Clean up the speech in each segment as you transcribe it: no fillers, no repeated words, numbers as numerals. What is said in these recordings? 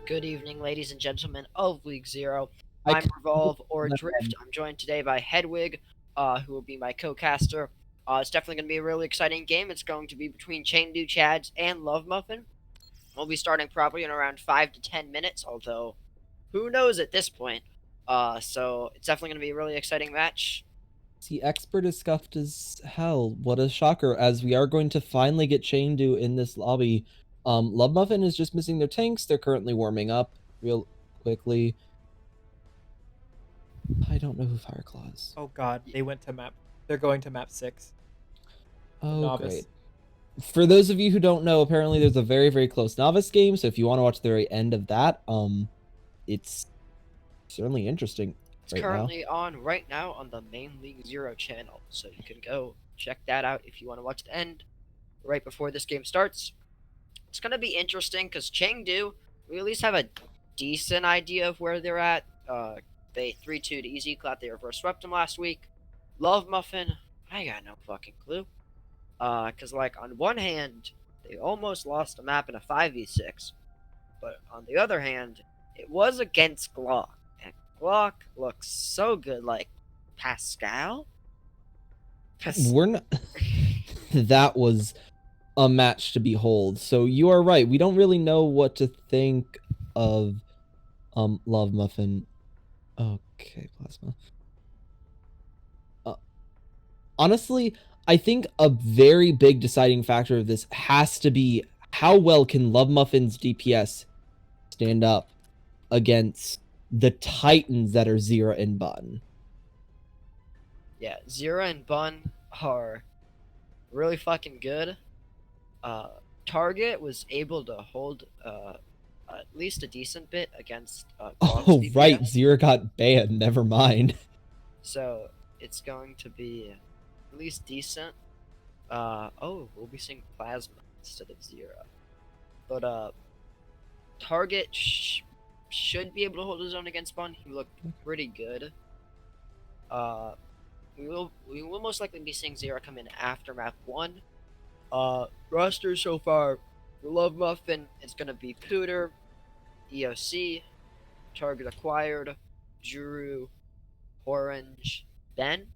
Good evening, ladies and gentlemen of League Zero. I I'm could Revolve or Drift. I'm joined today by Hedwig, who will be my co-caster. It's definitely going to be a really exciting game. It's going to be between Chengdu Chads and L.O.V.E.M.U.F.F.I.N. We'll be starting probably in around 5 to 10 minutes, although who knows at this point. So it's definitely going to be a really exciting match. see expert is scuffed as hell. What a shocker, as we are going to finally get Chengdu in this lobby. Love Muffin is just missing their tanks. They're currently warming up real quickly. I don't know who Fireclaw is. Oh god, they went to map. They're going to map 6. The Oh, novice. great. For those of you who don't know, apparently there's a very, very close novice game. So if you want to watch the very end of that, it's certainly interesting It's right now. currently on right now on the main League Zero channel, so you can go check that out if you want to watch the end right before this game starts. It's going to be interesting because Chengdu, we at least have a decent idea of where they're at. They 3-2'd Easy Clap. They reverse swept them last week. L.O.V.E.M.U.F.F.I.N, I got no fucking clue. Because, like, on one hand, they almost lost a map in a 5v6. But on the other hand, it was against Glock. And Glock looks so good. Like, Pascal? We're not. That was a match to behold. So you are right. We don't really know what to think of L.O.V.E.M.U.F.F.I.N. Okay, Plasma. Honestly, I think a very big deciding factor of this has to be how well can L.O.V.E.M.U.F.F.I.N's DPS stand up against the titans that are Zira and Bun. Yeah, Zira and Bun are really fucking good. Target was able to hold at least a decent bit against Glock's Oh, right. DPS. Zira got banned. Never mind. So it's going to be at least decent. We'll be seeing Plasma instead of Zira. But Target should be able to hold his own against Bun. He looked pretty good. Uh, we will most likely be seeing Zira come in after map 1. Roster so far for L.O.V.E.M.U.F.F.I.N is going to be Pooter, EOC, Target Acquired, Juru, Orange, Ben.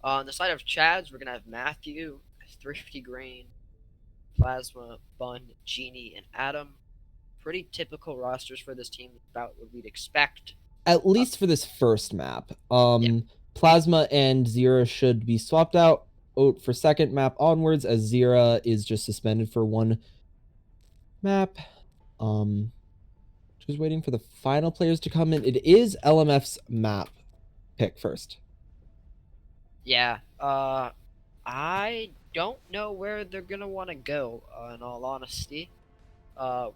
On the side of Chads, we're going to have Matthew, Thrifty Green, Plasma, Bun, Genie, and Adam. Pretty typical rosters for this team, about what we'd expect. At least for this first map. Yeah. Plasma and Zira should be swapped out for second map onwards, as Zira is just suspended for one map. Just waiting for the final players to come in. It is LMF's map pick first. Yeah. I don't know where they're gonna want to go. In all honesty, it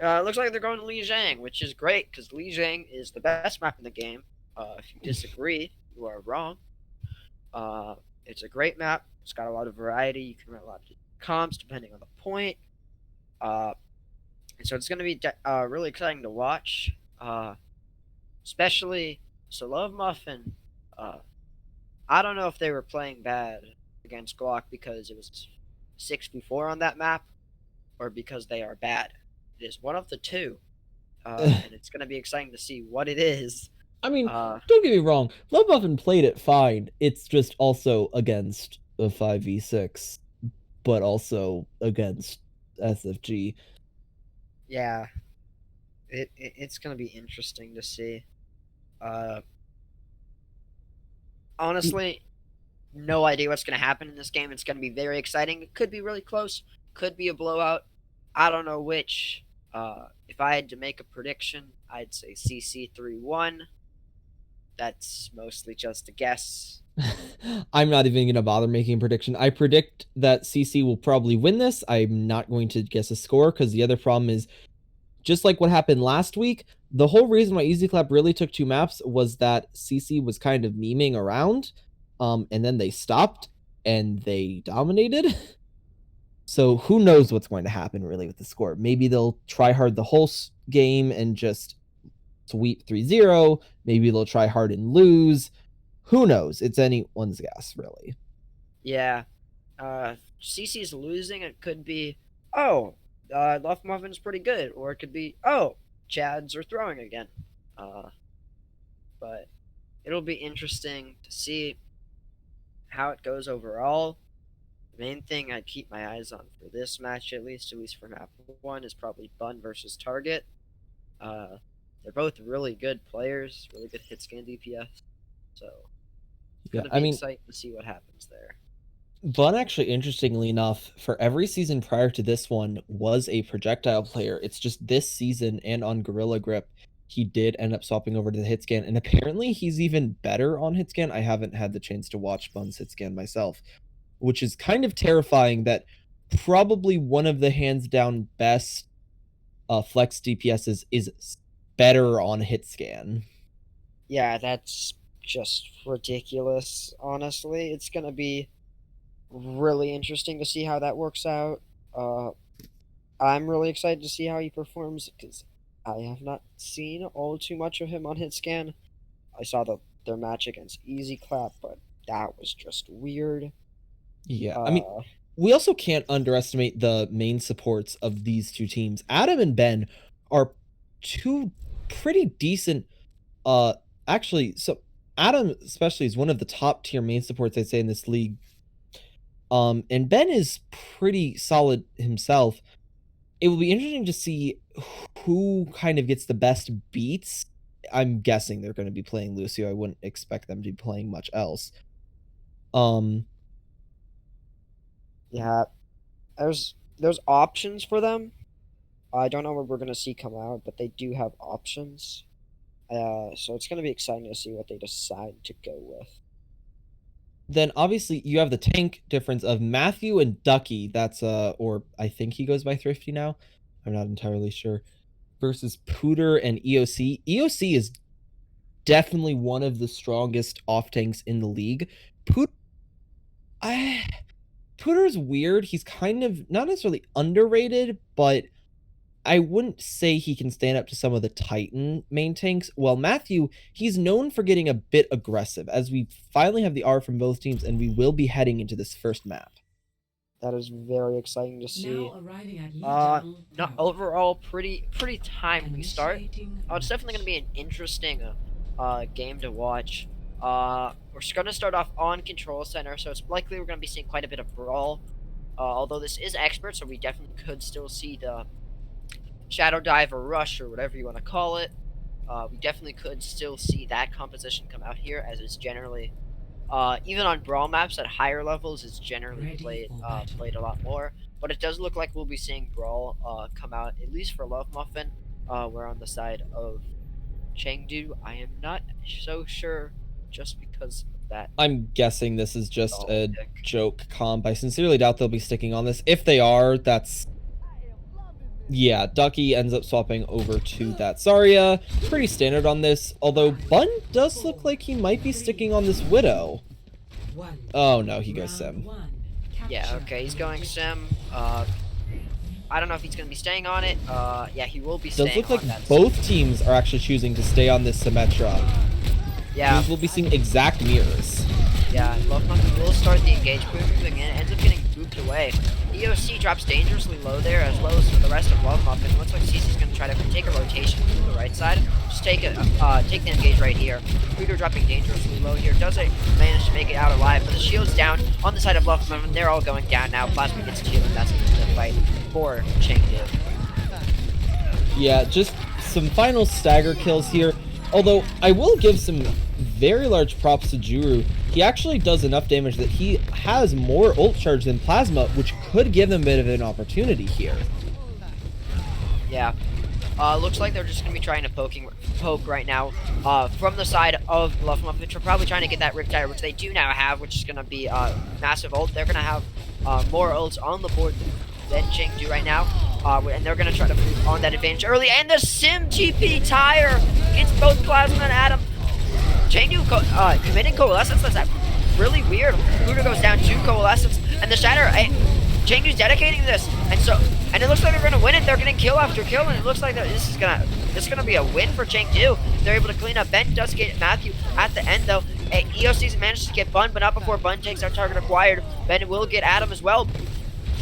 looks like they're going to Lijiang, which is great because Lijiang is the best map in the game. If you disagree, you are wrong. It's a great map. It's got a lot of variety. You can run a lot of comps depending on the point. And so it's going to be really exciting to watch. Especially, so L.O.V.E.M.U.F.F.I.N. I don't know if they were playing bad against Glock because it was 6v4 on that map, or because they are bad. It is one of the two. And it's going to be exciting to see what it is. I mean, don't get me wrong. L.O.V.E.M.U.F.F.I.N played it fine. It's just also against a 5v6, but also against SFG. Yeah, it's going to be interesting to see. Honestly, no idea what's going to happen in this game. It's going to be very exciting. It could be really close, could be a blowout. I don't know which. If I had to make a prediction, I'd say CC 3-1. That's mostly just a guess. I'm not even going to bother making a prediction. I predict that CC will probably win this. I'm not going to guess a score because the other problem is, just like what happened last week, the whole reason why Easy Clap really took 2 maps was that CC was kind of memeing around, and then they stopped and they dominated. So who knows what's going to happen really with the score. Maybe they'll try hard the whole game and just sweep 3-0. Maybe they'll try hard and lose. Who knows? It's anyone's guess, really. Yeah. CC's losing. It could be, oh, L.O.V.E.M.U.F.F.I.N is pretty good, or it could be, oh, Chads are throwing again. But it'll be interesting to see how it goes overall. The main thing I'd keep my eyes on for this match, at least for map 1, is probably Bun versus Target. They're both really good players, really good hit scan DPS. So it's Yeah, gonna be exciting to see what happens there. Bun actually, interestingly enough, for every season prior to this one, was a projectile player. It's just this season and on Gorilla Grip, he did end up swapping over to the hit scan, and apparently he's even better on hit scan. I haven't had the chance to watch Bun's hit scan myself, which is kind of terrifying that probably one of the hands down best flex DPSs is better on hit scan. Yeah, that's just ridiculous, honestly. It's gonna be really interesting to see how that works out. I'm really excited to see how he performs because I have not seen all too much of him on hit scan. I saw their match against Easy Clap, but that was just weird. Yeah, I mean, we also can't underestimate the main supports of these two teams. Adam and Ben are two pretty decent. Actually, so Adam especially is one of the top tier main supports I'd say in this league. And Ben is pretty solid himself. It will be interesting to see who kind of gets the best beats. I'm guessing they're going to be playing Lucio. I wouldn't expect them to be playing much else. Yeah, there's options for them. I don't know what we're gonna see come out, but they do have options. So it's gonna be exciting to see what they decide to go with. Then obviously you have the tank difference of Matthew and Ducky. That's or I think he goes by Thrifty now. I'm not entirely sure. Versus Pooter and EOC. EOC is definitely one of the strongest off tanks in the league. Pooter's weird. He's kind of not necessarily underrated, but I wouldn't say he can stand up to some of the Titan main tanks. Well, Matthew, he's known for getting a bit aggressive, as we finally have the R from both teams, and we will be heading into this first map. That is very exciting to see. Not overall, pretty timely start. It's definitely going to be an interesting game to watch. We're going to start off on Control Center, so it's likely we're going to be seeing quite a bit of brawl. Although this is expert, so we definitely could still see the Shadow Dive or Rush or whatever you want to call it. We definitely could still see that composition come out here, as it's generally, even on brawl maps at higher levels, it's generally played a lot more. But it does look like we'll be seeing brawl come out, at least for L.O.V.E.M.U.F.F.I.N. We're on the side of Chengdu. I am not so sure, just because of that. I'm guessing this is just a joke comp. I sincerely doubt they'll be sticking on this. If they are, that's... Yeah, Ducky ends up swapping over to that Zarya. Pretty standard on this, although Bun does look like he might be sticking on this Widow. Oh no, he goes Sim. Yeah, okay, he's going Sim. I don't know if he's going to be staying on it. Yeah, he will be staying on that. Does look like both teams are actually choosing to stay on this Symmetra. Yeah. We'll be seeing exact mirrors. Yeah, L.O.V.E.M.U.F.F.I.N will start the engage moving in, ends up getting booped away. EOC drops dangerously low there, as well as for the rest of L.O.V.E.M.U.F.F.I.N. It looks like CC's going to try to take a rotation to the right side. Just take the engage right here. Pooter dropping dangerously low here. Does it manage to make it out alive, but the shield's down on the side of L.O.V.E.M.U.F.F.I.N. They're all going down now. Plasma gets killed, and that's going to be the fight for Chengdu. Yeah, just some final stagger kills here. Although, I will give some very large props to Juru. He actually does enough damage that he has more ult charge than Plasma, which could give them a bit of an opportunity here. Yeah. Looks like they're just going to be trying to poke right now from the side of L.O.V.E.M.U.F.F.I.N. They're probably trying to get that Riptide, which they do now have, which is going to be massive ult. They're going to have more ults on the board than Chengdu right now. And they're going to try to move on that advantage early. And the Sim GP tire gets both Plasma and Adam. Chengdu committing Coalescence. That's really weird. Pooter goes down to Coalescence. And the Shatter, Chengdu's dedicating this. And it looks like they're going to win it. They're getting kill after kill. And it looks like this is going to be a win for Chengdu. They're able to clean up. Ben does get Matthew at the end, though. EOC's managed to get Bun, but not before Bun takes our target acquired. Ben will get Adam as well.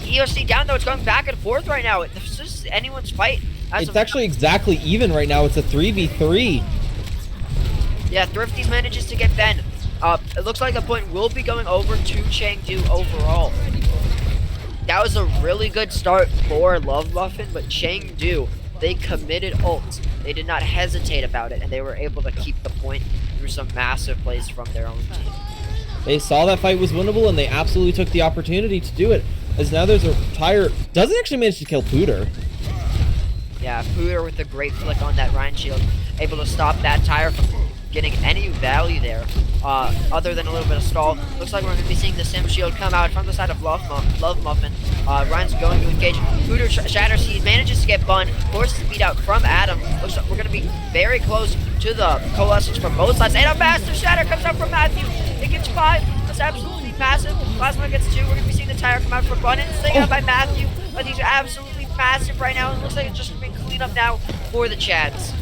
EOC down though. It's going back and forth right now. This is anyone's fight. It's actually exactly even right now. It's a 3v3. Yeah, Thrifty manages to get Ben. It looks like the point will be going over to Chengdu overall. That was a really good start for L.O.V.E.M.U.F.F.I.N, but Chengdu, they committed ult. They did not hesitate about it, and they were able to keep the point through some massive plays from their own team. They saw that fight was winnable, and they absolutely took the opportunity to do it. As now there's a tire. Doesn't actually manage to kill Pooter. Yeah, Pooter with a great flick on that Rhine shield, able to stop that tire from getting any value there, other than a little bit of stall. Looks like we're going to be seeing the Sim shield come out from the side of L.O.V.E.M.U.F.F.I.N. Ryan's going to engage. Pooter shatters. He manages to get Bun, forces the beat out from Adam. Looks like we're going to be very close to the coalescence from both sides. And a massive shatter comes out from Matthew. It gets 5. That's absolutely massive. Plasma gets 2. We're going to be seeing the tire come out from Bun. And it's taken out by Matthew. But these are absolutely massive right now. It looks like it's just been cleaned up now for the Chads.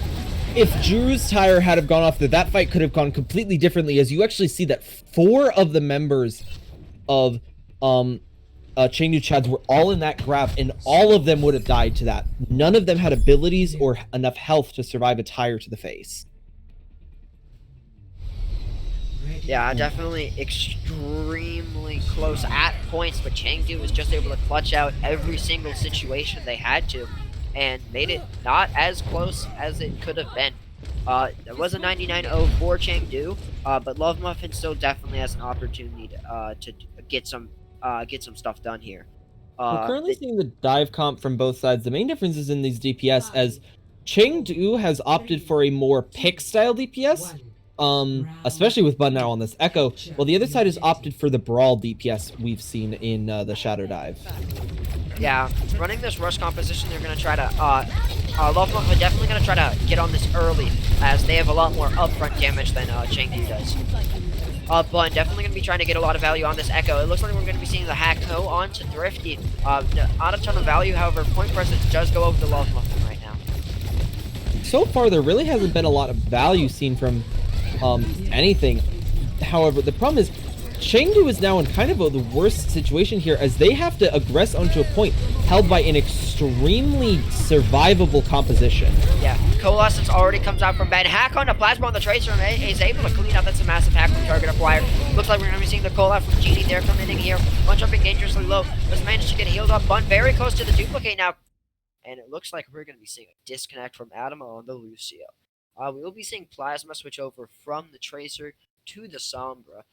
If Drew's tire had have gone off, that fight could have gone completely differently, as you actually see that 4 of the members of Chengdu Chads were all in that grab, and all of them would have died to that. None of them had abilities or enough health to survive a tire to the face. Yeah, definitely extremely close at points, but Chengdu was just able to clutch out every single situation they had to, and made it not as close as it could have been. It was a 99-0 for Chengdu, but L.O.V.E.M.U.F.F.I.N still definitely has an opportunity to get some stuff done here. We're currently seeing the dive comp from both sides. The main difference is in these DPS, as Chengdu has opted for a more pick style DPS, especially with Bud now on this Echo, while the other side has opted for the Brawl DPS we've seen in the Shadow Dive. Yeah, running this rush composition, they're going to try to, L.O.V.E.M.U.F.F.I.N are definitely going to try to get on this early, as they have a lot more upfront damage than Chengdu does. But definitely going to be trying to get a lot of value on this Echo. It looks like we're going to be seeing the Hack-Ko onto Thrifty. Not a ton of value, however, point presence does go over to L.O.V.E.M.U.F.F.I.N right now. So far, there really hasn't been a lot of value seen from anything. However, the problem is Chengdu is now in kind of the worst situation here, as they have to aggress onto a point held by an extremely survivable composition. Yeah, Coalescence already comes out from Ben. Hack on the Plasma on the Tracer, and is able to clean up. That's a massive hack from target acquired. Looks like we're going to be seeing the call out from Genie there coming in here. Bun jumping dangerously low. Just managed to get healed up. Bun very close to the duplicate now. And it looks like we're going to be seeing a disconnect from Adam on the Lucio. We will be seeing Plasma switch over from the Tracer to the Sombra.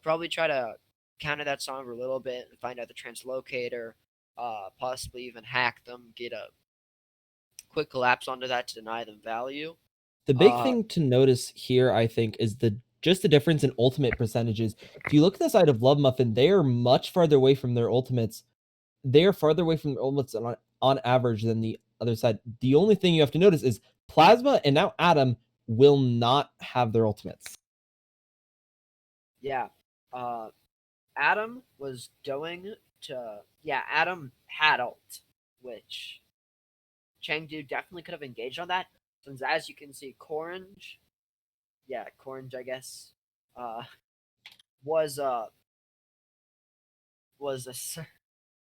Probably try to counter that Sombra a little bit and find out the Translocator, possibly even hack them, get a quick collapse onto that to deny them value. The big thing to notice here, I think, is just the difference in ultimate percentages. If you look at the side of L.O.V.E.M.U.F.F.I.N, they are much farther away from their ultimates. They are farther away from their ultimates on average than the other side. The only thing you have to notice is Plasma and now Adam will not have their ultimates. Yeah. Adam was going to... Yeah, Adam had ult, which Chengdu definitely could have engaged on that. Since, as you can see, Corange, I guess,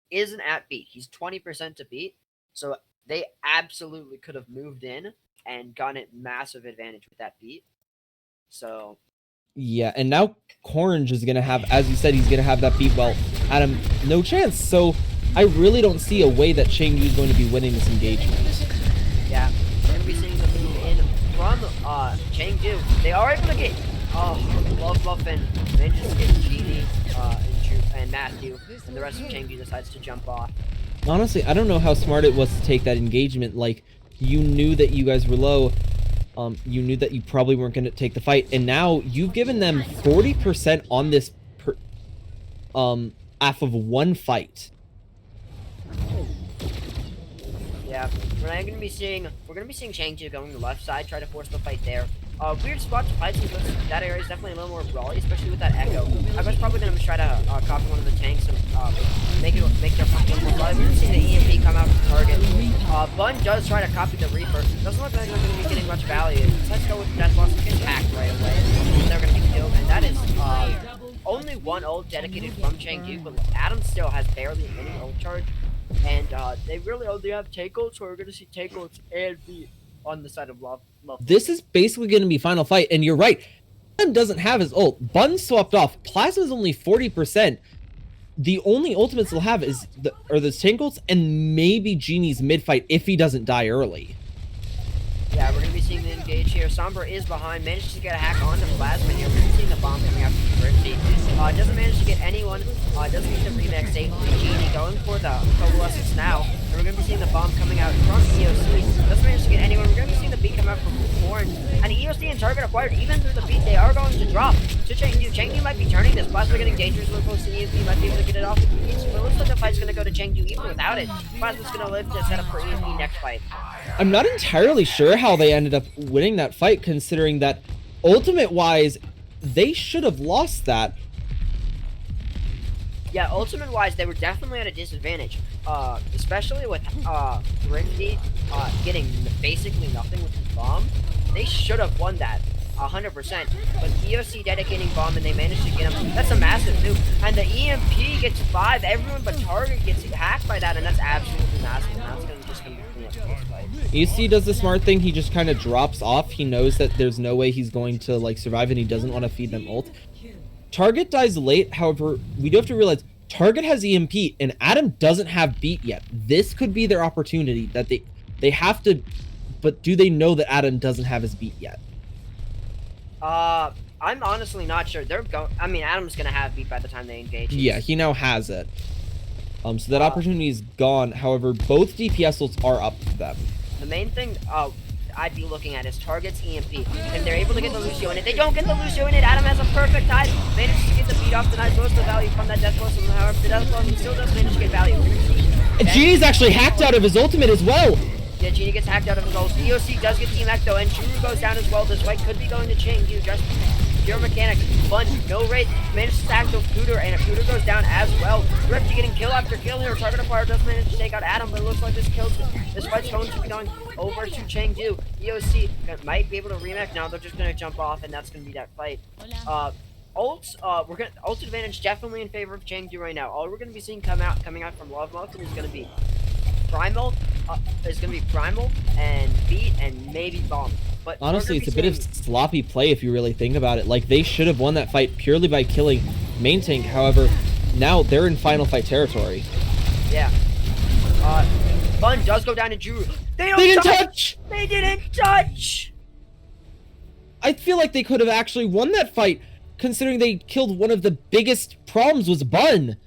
isn't at beat. He's 20% to beat, so they absolutely could have moved in and gotten a massive advantage with that beat. So yeah, and now Corange is gonna have, as you said, he's gonna have that beat. Well, Adam, no chance. So I really don't see a way that Chengdu is going to be winning this engagement. Yeah, we're gonna be seeing the move in from Chengdu. They are able to get L.O.V.E.M.U.F.F.I.N manages to get Genie and Matthew, and the rest of Chengdu decides to jump off. Honestly, I don't know how smart it was to take that engagement. Like, you knew that you guys were low. You knew that you probably weren't going to take the fight, and now you've given them 40% on this half of one fight. Yeah, we're going to be seeing Chengdu going to the left side, try to force the fight there. Weird spot to fight, since that area is definitely a little more brawly, especially with that Echo. I was probably going to try to copy one of the tanks and make their fight a little more brawly. We're going to see the EMP come out from target. Bun does try to copy the Reaper. Doesn't look like they're going to be getting much value. Let's go with Death Loss. Gets hacked right away. They're going to be killed, and that is only one ult dedicated from Chengdu, but Adam still has barely any ult charge, and they really only have take ults, so we're gonna see take ults and beat on the side of L.O.V.E.M.U.F.F.I.N. This is basically going to be final fight, and you're right. Adam doesn't have his ult. Bun swapped off. Plasma's only 40%. The only ultimates he'll have is the tank ults and maybe Genie's mid fight if he doesn't die early. Yeah, we're gonna be seeing the engage here. Sombra is behind, managed to get a hack onto Plasma here. We're seeing the bomb coming out from Thrifty. Doesn't manage to get anyone. Doesn't get the remix. Safely Genie going for the coalescence now. And we're gonna be seeing the bomb coming out from EOC. Doesn't manage to get anyone. We're gonna be seeing the beat come out from Horn. And EOC and Target acquired even through the beat. They are going to drop to Chengdu. Chengdu might be turning this. Plasma getting dangerous. Look close to EMP. Might be able to get it off if he needs to. But it looks like the fight's gonna go to Chengdu even without it. Plasma's gonna live to set up for EMP next fight. I'm not entirely sure how they ended up winning that fight, considering that ultimate-wise, they should have lost that. Yeah, ultimate-wise, they were definitely at a disadvantage, especially with Thrifty getting basically nothing with his bomb. They should have won that 100%, but EOC dedicating bomb and they managed to get him. That's a massive nuke, and the EMP gets 5. Everyone but Target gets hacked by that, and that's absolutely massive. And that's just gonna be clean up this fight. EOC does the smart thing. He just kind of drops off. He knows that there's no way he's going to like survive, and he doesn't want to feed them ult. Target dies late. However, we do have to realize Target has EMP, and Adam doesn't have beat yet. This could be their opportunity that they have to. But do they know that Adam doesn't have his beat yet? I'm honestly not sure. I mean, Adam's gonna have beat by the time they engage. Yeah, he now has it. So that opportunity is gone. However, both DPS ults are up to them. The main thing I'd be looking at is Target's EMP. If they're able to get the Lucio in it, they don't get the Lucio in it. Adam has a perfect time. Manages to get the beat off, denies most of the value from that death blow. So however, the death blow, he still does manage to get value. And Genie's actually hacked out of his ultimate as well. Yeah, Genie gets hacked out of his ult. EOC does get Team Ecto, and Churu goes down as well. This fight could be going to Chengdu. Just pure mechanics. Fun, no rate. Manages to stack the Cooter, and a Cooter goes down as well. Thrifty getting kill after kill here. Target acquired does manage to take out Adam, but it looks like this fight's going to be going over to Chengdu. EOC might be able to remake. Now they're just going to jump off, and that's going to be that fight. Ult advantage definitely in favor of Chengdu right now. All we're going to be seeing coming out from L.O.V.E.M.U.F.F.I.N is going to be Primal, and Beat, and maybe Bomb. But honestly, it's a bit of sloppy play if you really think about it. Like, they should have won that fight purely by killing main tank. However, now they're in final fight territory. Yeah. Fun does go down to Juru. They didn't touch! They didn't touch! I feel like they could have actually won that fight, considering they killed one of the biggest problems was Bun.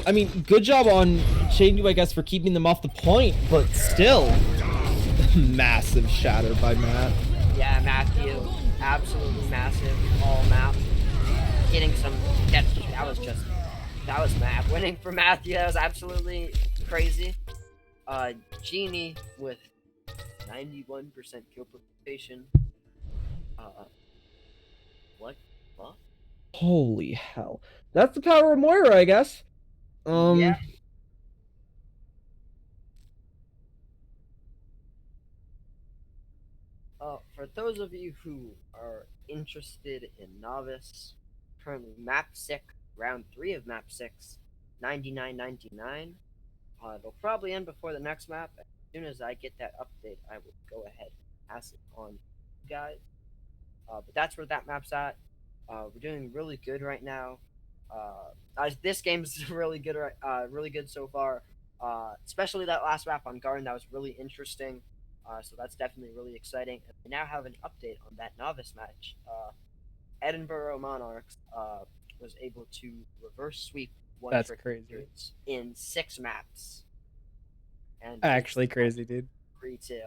I mean, good job on Chengdu, I guess, for keeping them off the point, but still. Massive shatter by Matt. Yeah, Matthew. Absolutely massive. All map. Getting some... That was map. Winning for Matthew, that was absolutely crazy. Genie with 91% kill participation. What? Holy hell. That's the power of Moira, I guess. Yeah. For those of you who are interested in Novice, currently map 6, round 3 of map 6, 99.99. They'll probably end before the next map. As soon as I get that update, I will go ahead and pass it on to you guys. But that's where that map's at. We're doing really good right now. This game's really good, really good so far. Especially that last map on Garden, that was really interesting. So that's definitely really exciting. And we now have an update on that novice match. Edinburgh Monarchs was able to reverse sweep one trick dudes in 6 maps. And actually crazy, dude. 3-2.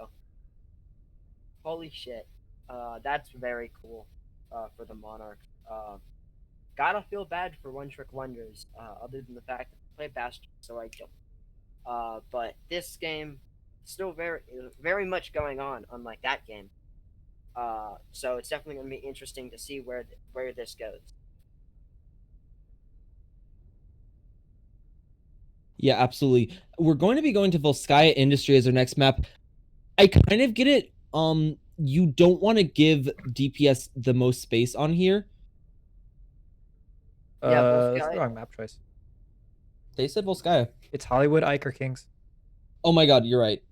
Holy shit. That's very cool for the Monarchs. Gotta feel bad for One Trick Wonders, other than the fact that I play Bastion, so I don't. But this game, still very much going on, unlike that game. So it's definitely going to be interesting to see where this goes. Yeah, absolutely. We're going to be going to Volskaya Industry as our next map. I kind of get it. you don't want to give DPS the most space on here. Yeah, That's the wrong map choice. They said Volskaya. It's Hollywood, Ike, or Kings. Oh my god, you're right.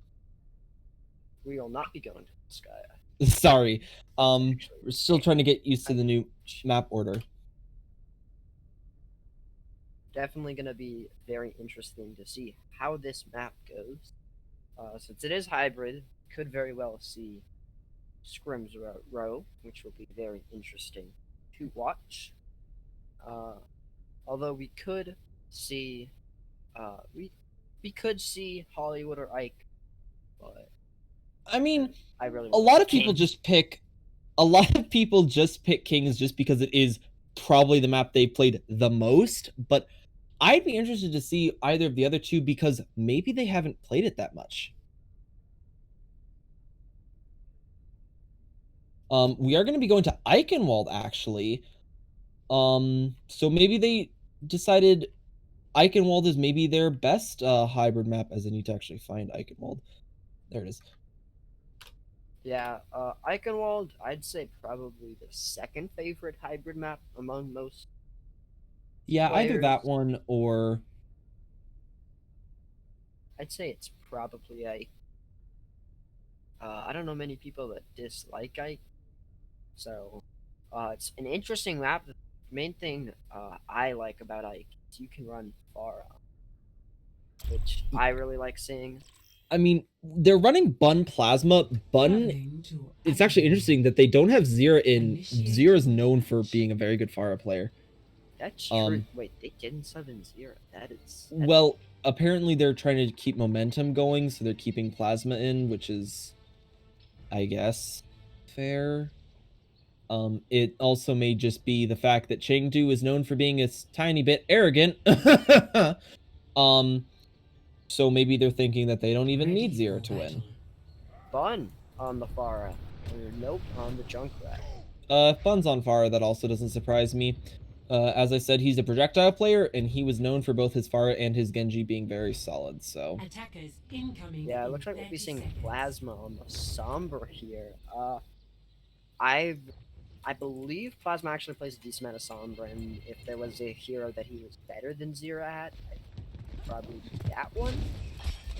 We will not be going to Sky. Sorry. We're still trying to get used to the new map order. Definitely going to be very interesting to see how this map goes. Since it is hybrid, could very well see scrims row, which will be very interesting to watch. Although we could see, we could see Hollywood or Ike, but I mean, I really a want lot of King. people just pick Kings just because it is probably the map they played the most, but I'd be interested to see either of the other two because maybe they haven't played it that much. We are going to be going to Eichenwald, actually. So maybe they decided Eichenwald is maybe their best hybrid map, as I need to actually find Eichenwald. There it is. Yeah, Eichenwald, I'd say probably the second favorite hybrid map among most. Yeah, either that players. one or... I'd say it's probably Ike. I don't know many people that dislike Ike, so it's an interesting map. The main thing I like about Ike is you can run far out, which I really like seeing. I mean, they're running Bun Plasma. Bun... It's actually interesting that they don't have Zira in... Zira's known for being a very good Pharah player. That's true. Wait, they didn't sub in Zira. That's well, apparently they're trying to keep momentum going, so they're keeping Plasma in, which is, I guess, fair. It also may just be the fact that Chengdu is known for being a tiny bit arrogant. So maybe they're thinking that they don't even need Zira to win. Bun on the Pharah. Nope, on the Junkrat. If Bun's on Pharah, that also doesn't surprise me. As I said, he's a projectile player, and he was known for both his Pharah and his Genji being very solid, so... Yeah, it looks like we'll be seeing Plasma on the Sombra here. I believe Plasma actually plays a decent amount of Sombra, and if there was a hero that he was better than Zira at, I'd probably be that one.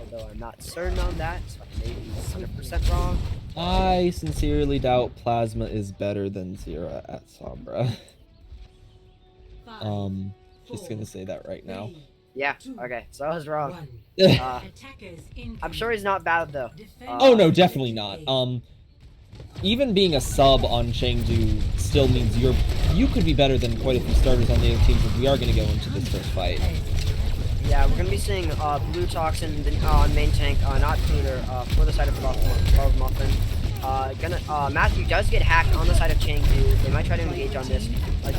Although I'm not certain on that, so I may be 100% wrong. I sincerely doubt Plasma is better than Zira at Sombra. Just gonna say that right now. Yeah, okay, so I was wrong. I'm sure he's not bad, though. Oh no, definitely not. Even being a sub on Chengdu still means you could be better than quite a few starters on the other teams if we are gonna go into this first fight. Yeah, we're gonna be seeing Blue Toxin on main tank, not Cooter, for the side of L.O.V.E.M.U.F.F.I.N. Matthew does get hacked on the side of Chengdu. They might try to engage on this.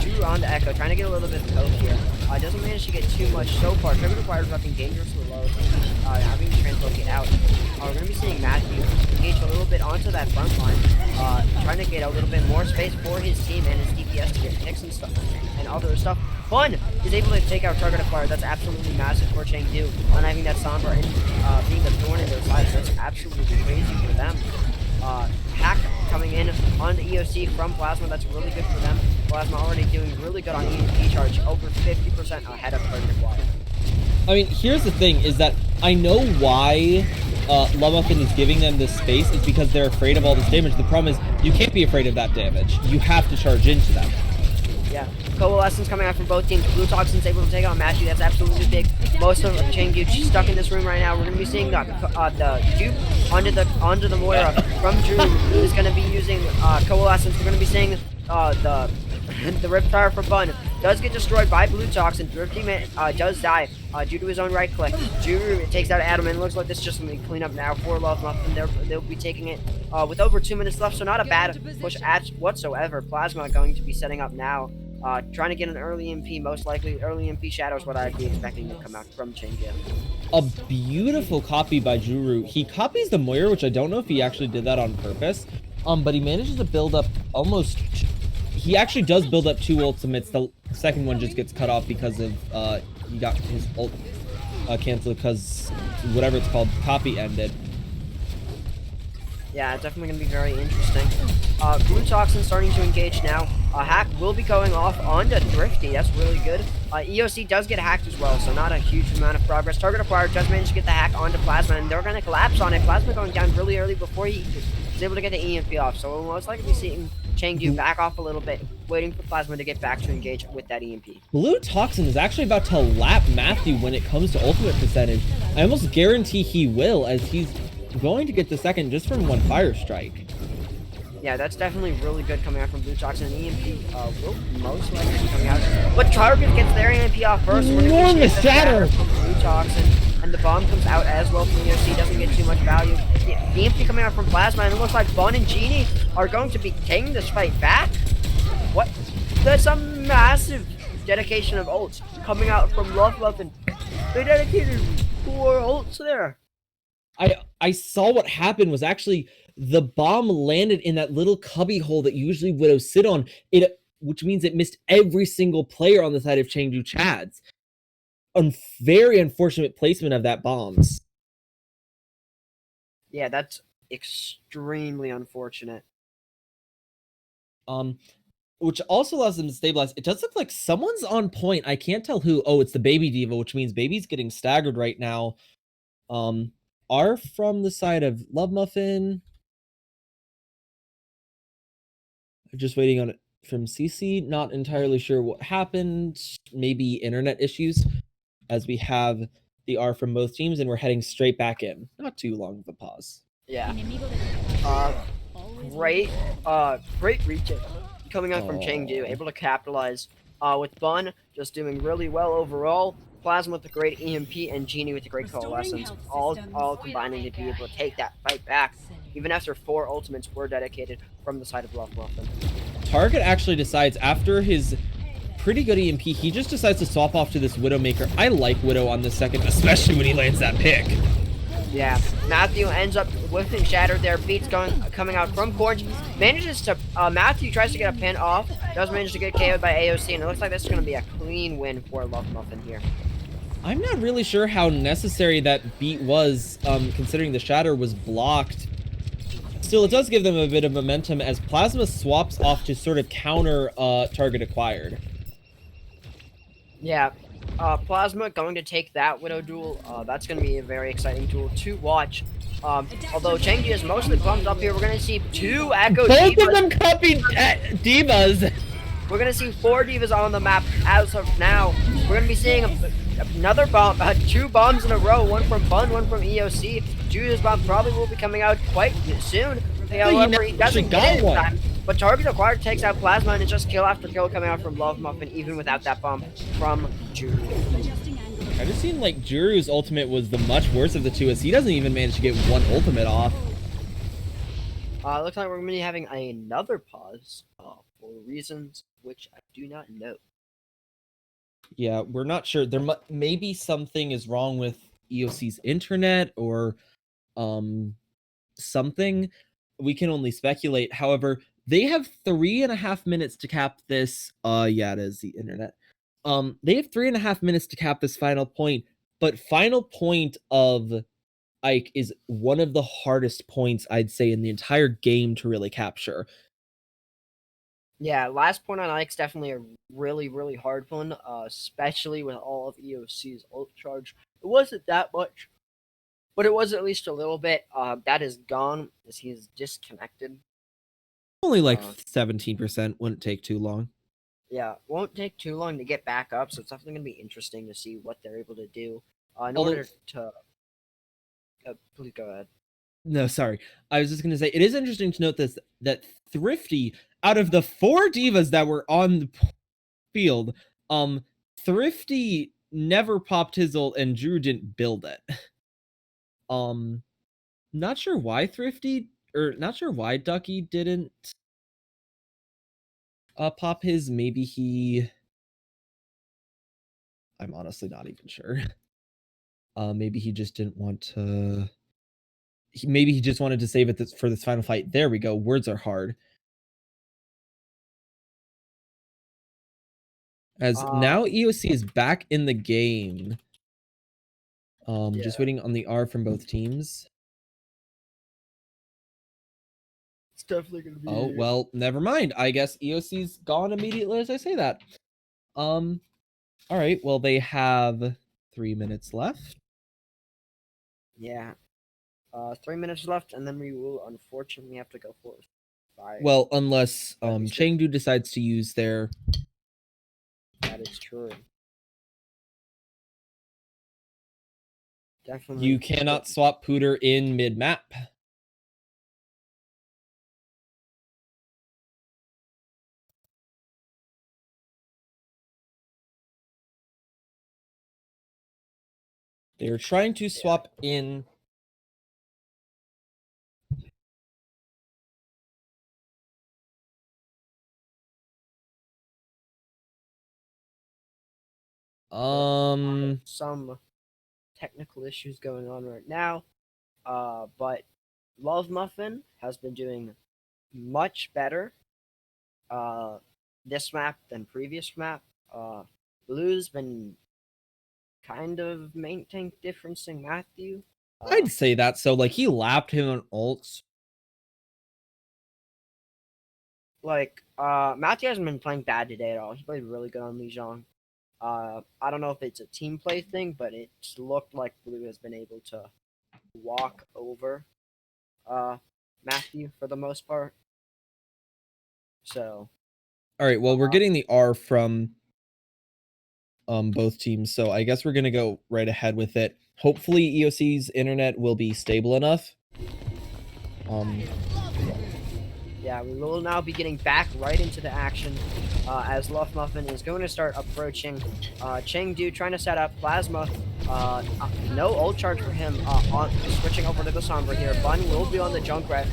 Drew on the Echo, trying to get a little bit of poke here. Doesn't manage to get too much so far. Trevor requires fucking dangerously low. Having to translocate out. We're gonna be seeing Matthew engage a little bit onto that front line, trying to get a little bit more space for his team and his DPS to get picks and stuff and other stuff. Fun is able to take out target acquire. That's absolutely massive for Chengdu. On having that Sombra and being a thorn in their side, that's absolutely crazy for them. Hack coming in on the EOC from Plasma, that's really good for them. Plasma already doing really good on EMP charge, over 50% ahead of target acquire. I mean, here's the thing, is that I know why L.O.V.E.M.U.F.F.I.N is giving them this space is because they're afraid of all this damage. The problem is, you can't be afraid of that damage. You have to charge into them. Yeah, Coalescence coming out from both teams. Blue Toxin's able to take on Matthew. That's absolutely big. Most of Chengdu stuck in this room right now. We're gonna be seeing the dupe onto the Moira from Drew, who is gonna be using Coalescence. We're gonna be seeing the Riptire for Bun does get destroyed by Blue Toxin. Drew teammate does die due to his own right click. Drew takes out Adam, and it looks like this is just gonna be clean up now for L.O.V.E.M.U.F.F.I.N. They'll be taking it with over 2 minutes left, so not a bad push whatsoever. Plasma going to be setting up now. Trying to get an early MP, most likely early MP Shadow is what I'd be expecting to come out from Chengdu. A beautiful copy by Juru. He copies the Moira, which I don't know if he actually did that on purpose. But he manages to build up almost... He actually does build up 2 ultimates. The second one just gets cut off because of he got his ult canceled because whatever it's called, copy ended. Yeah, it's definitely going to be very interesting. Blue Toxin starting to engage now. Hack will be going off onto Thrifty. That's really good. EOC does get hacked as well, so not a huge amount of progress. Target acquired does manage to get the hack onto Plasma, and they're going to collapse on it. Plasma going down really early before he is able to get the EMP off. So we'll most likely be seeing Chengdu back off a little bit, waiting for Plasma to get back to engage with that EMP. Blue Toxin is actually about to lap Matthew when it comes to ultimate percentage. I almost guarantee he will, as he's going to get the second just from one fire strike. Yeah, that's definitely really good coming out from Blue Toxin. And EMP will most likely be coming out. But Target gets their EMP off first. So we're going to Enormous shatter from Blue Toxin. And the bomb comes out as well from EOC. Doesn't get too much value. The EMP coming out from Plasma. And it looks like Bun and Genie are going to be taking this fight back. What? That's a massive dedication of ults coming out from L.O.V.E.M.U.F.F.I.N. They dedicated 4 ults there. I saw what happened was actually the bomb landed in that little cubby hole that usually Widows sit on, which means it missed every single player on the side of Chengdu Chads. Very unfortunate placement of that bombs. Yeah, that's extremely unfortunate. Which also allows them to stabilize. It does look like someone's on point. I can't tell who. Oh, it's the Baby Diva, which means Baby's getting staggered right now. Are from the side of L.O.V.E.M.U.F.F.I.N. Just waiting on it from CC. Not entirely sure what happened. Maybe internet issues, as we have the R from both teams, and we're heading straight back in. Not too long of a pause. Yeah. Great reject coming out from Chengdu, able to capitalize. With Bun just doing really well overall. Plasma with the great EMP and Genie with the great Coalescence, all combining to be able to take that fight back, even after 4 ultimates were dedicated from the side of L.O.V.E.M.U.F.F.I.N. Target actually decides after his pretty good EMP, he just decides to swap off to this Widowmaker. I like Widow on the second, especially when he lands that pick. Yeah, Matthew ends up whiffing Shatter there. Beats coming out from Corge. Manages to, Matthew tries to get a pin off. Does manage to get KO'd by AOC, and it looks like this is going to be a clean win for L.O.V.E.M.U.F.F.I.N here. I'm not really sure how necessary that beat was, considering the Shatter was blocked. Still, it does give them a bit of momentum as Plasma swaps off to sort of counter target acquired. Yeah, Plasma going to take that Widow duel. That's going to be a very exciting duel to watch. Although Chengdu is mostly bumped up here, we're going to see 2 Echo Divas. Both of them copied Divas. We're going to see 4 Divas on the map as of now. We're going to be seeing another bomb, 2 bombs in a row, one from Bun, one from EOC. Judas bomb probably will be coming out quite soon. However, he doesn't get it in time. But Target acquired takes out Plasma, and it's just kill after kill coming out from L.O.V.E.M.U.F.F.I.N, even without that bomb from Juru. I just seen like Juru's ultimate was the much worse of the two, as he doesn't even manage to get one ultimate off. Looks like we're going to be having another pause for reasons which I do not know. Yeah, we're not sure. There maybe something is wrong with EOC's internet or something. We can only speculate. However, they have 3.5 minutes to cap this. Yeah, it is the internet. They have 3.5 minutes to cap this final point, but final point of Ike is one of the hardest points I'd say in the entire game to really capture. Yeah, last point on Ike's definitely a really, really hard one, especially with all of EOC's ult charge. It wasn't that much, but it was at least a little bit. That is gone as he is disconnected. Only like 17%, wouldn't take too long. Yeah, won't take too long to get back up, so it's definitely going to be interesting to see what they're able to do in order to... please go ahead. No, sorry. I was just going to say, it is interesting to note this, that Thrifty, out of the 4 divas that were on the field, Thrifty never popped his ult and Drew didn't build it. Not sure why Thrifty, or not sure why Ducky didn't pop his. Maybe he... I'm honestly not even sure. Maybe he just didn't want to... Maybe he just wanted to save it for this final fight. There we go. Words are hard. As now EOC is back in the game. Just waiting on the R from both teams. definitely gonna be. Oh, well, never mind. I guess EOC's gone immediately as I say that. All right. Well, they have 3 minutes left. Yeah. 3 minutes left, and then we will unfortunately have to go forth. Well, unless At least it's- Chengdu decides to use their. That is true. Definitely. You cannot swap Pooter in mid map. They're trying to swap in. Some technical issues going on right now. But L.O.V.E.M.U.F.F.I.N has been doing much better this map than previous map. Blue's been kind of maintaining differencing Matthew. I'd say that. So, like, he lapped him on ults. Matthew hasn't been playing bad today at all. He played really good on Lijiang. I don't know if it's a team play thing, but it looked like Blue has been able to walk over Matthew for the most part. So, all right. Well, we're getting the R from both teams, so I guess we're gonna go right ahead with it. Hopefully, EOC's internet will be stable enough. Yeah, we will now be getting back right into the action as L.O.V.E.M.U.F.F.I.N is going to start approaching Chengdu, trying to set up Plasma. No ult charge for him. Switching over to the Sombra here. Bun will be on the Junkrat.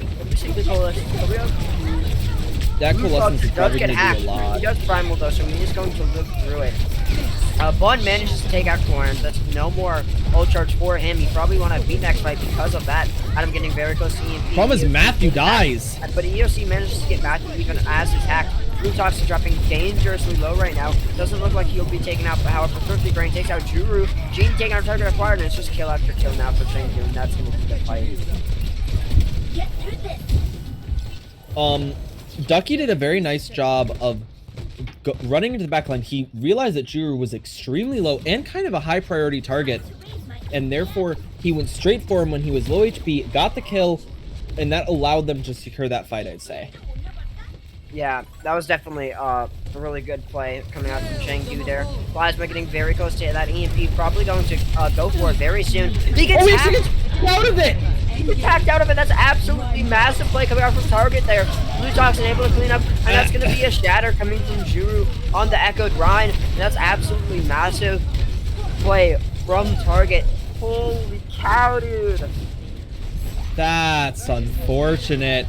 That coalescence is probably get gonna hacked. do a lot. He does Primal though, so he is going to live through it. Bun manages to take out Corns. That's no more ult charge for him. He probably won a beat next fight because of that. Adam getting very close to EMP. Problem is Matthew dies. But EOC manages to get Matthew even as he's hacked. Blue Tox is dropping dangerously low right now. Doesn't look like he'll be taken out, but however, Thrifty Grain takes out Juru. Gene taking out target acquired, and it's just kill after kill now for Chengdu, and that's going to be the fight. Ducky did a very nice job of running into the backline. He realized that Juru was extremely low and kind of a high priority target, and therefore he went straight for him when he was low HP, got the kill, and that allowed them to secure that fight, I'd say. Yeah, that was definitely a really good play coming out from Chengdu there. Plasma getting very close to that EMP, probably going to go for it very soon. He gets hacked out of it! He gets hacked out of it. That's absolutely massive play coming out from Target there. Blue Toxin able to clean up, and that's going to be a shatter coming from Juru on the Echoed Rhine, and that's absolutely massive play from Target. Holy cow, dude. That's unfortunate.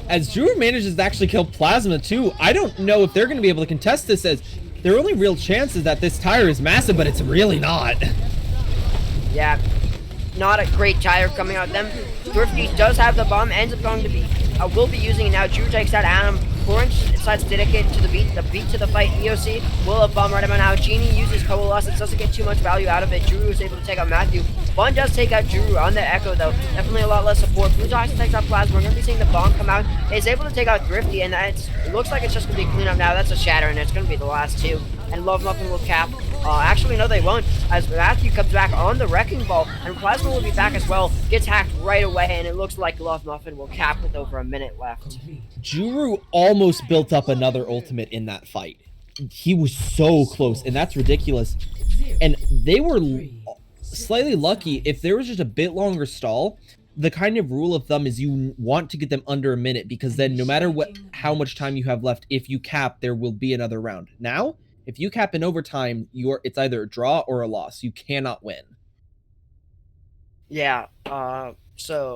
As Drew manages to actually kill Plasma too, I don't know if they're going to be able to contest this, as their only real chance is that this tire is massive, but it's really not. Yeah, not a great tire coming out. Them Thrifty does have the bomb, ends up going to be, will be using it now. Drew takes out Adam. Orange decides to dedicate to the beat to the fight. EOC will have bomb right about now. Genie uses Coalescence, doesn't get too much value out of it. Drew is able to take out Matthew. Bun does take out Drew on the Echo though. Definitely a lot less support. Blue Toxin takes out Plasma. We're going to be seeing the bomb come out. Is able to take out Thrifty, and it looks like it's just going to be clean up now. That's a shatter, and it's going to be the last two. And L.O.V.E.M.U.F.F.I.N will cap. Actually, no, they won't, as Matthew comes back on the Wrecking Ball, and Plasma will be back as well. Gets hacked right away, and it looks like L.O.V.E.M.U.F.F.I.N will cap with over a minute left. Juru almost built up another ultimate in that fight. He was so close, and that's ridiculous. And they were slightly lucky. If there was just a bit longer stall, the kind of rule of thumb is you want to get them under a minute, because then no matter how much time you have left, if you cap, there will be another round. Now, if you cap in overtime, it's either a draw or a loss. You cannot win. Yeah, Chengdu,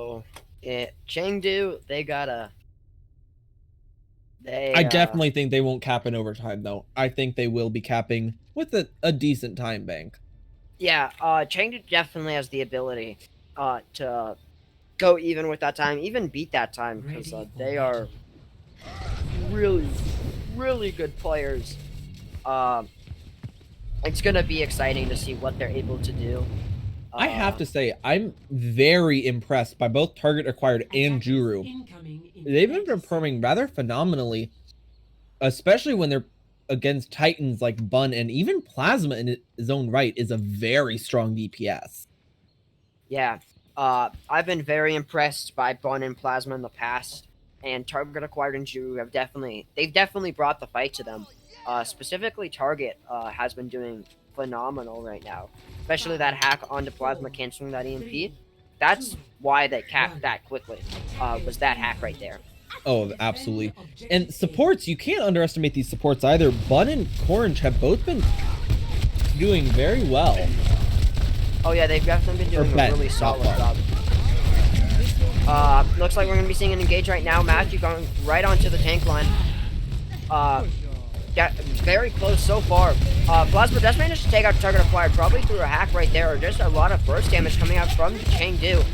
I definitely think they won't cap in overtime, though. I think they will be capping with a decent time bank. Yeah, Chengdu definitely has the ability to go even with that time, even beat that time, because they are really, really good players. It's going to be exciting to see what they're able to do I have to say, I'm very impressed by both Target Acquired and Juru. They've been performing rather phenomenally, especially when they're against Titans like Bun, and even Plasma in his own right is a very strong DPS. Yeah. I've been very impressed by Bun and Plasma in the past, and Target Acquired and Juru have definitely brought the fight to them. Specifically, Target has been doing phenomenal right now, especially that hack onto Plasma canceling that EMP. That's why they capped that quickly. Was that hack right there? Oh, absolutely. And supports, you can't underestimate these supports either. Bun and Orange have both been doing very well. Oh yeah, they've definitely been doing a really solid job. Looks like we're gonna be seeing an engage right now. Matthew going right onto the tank line. Yeah, very close so far. Plasma does manage to take out Target Acquired, probably through a hack right there, or just a lot of burst damage coming out from Chengdu.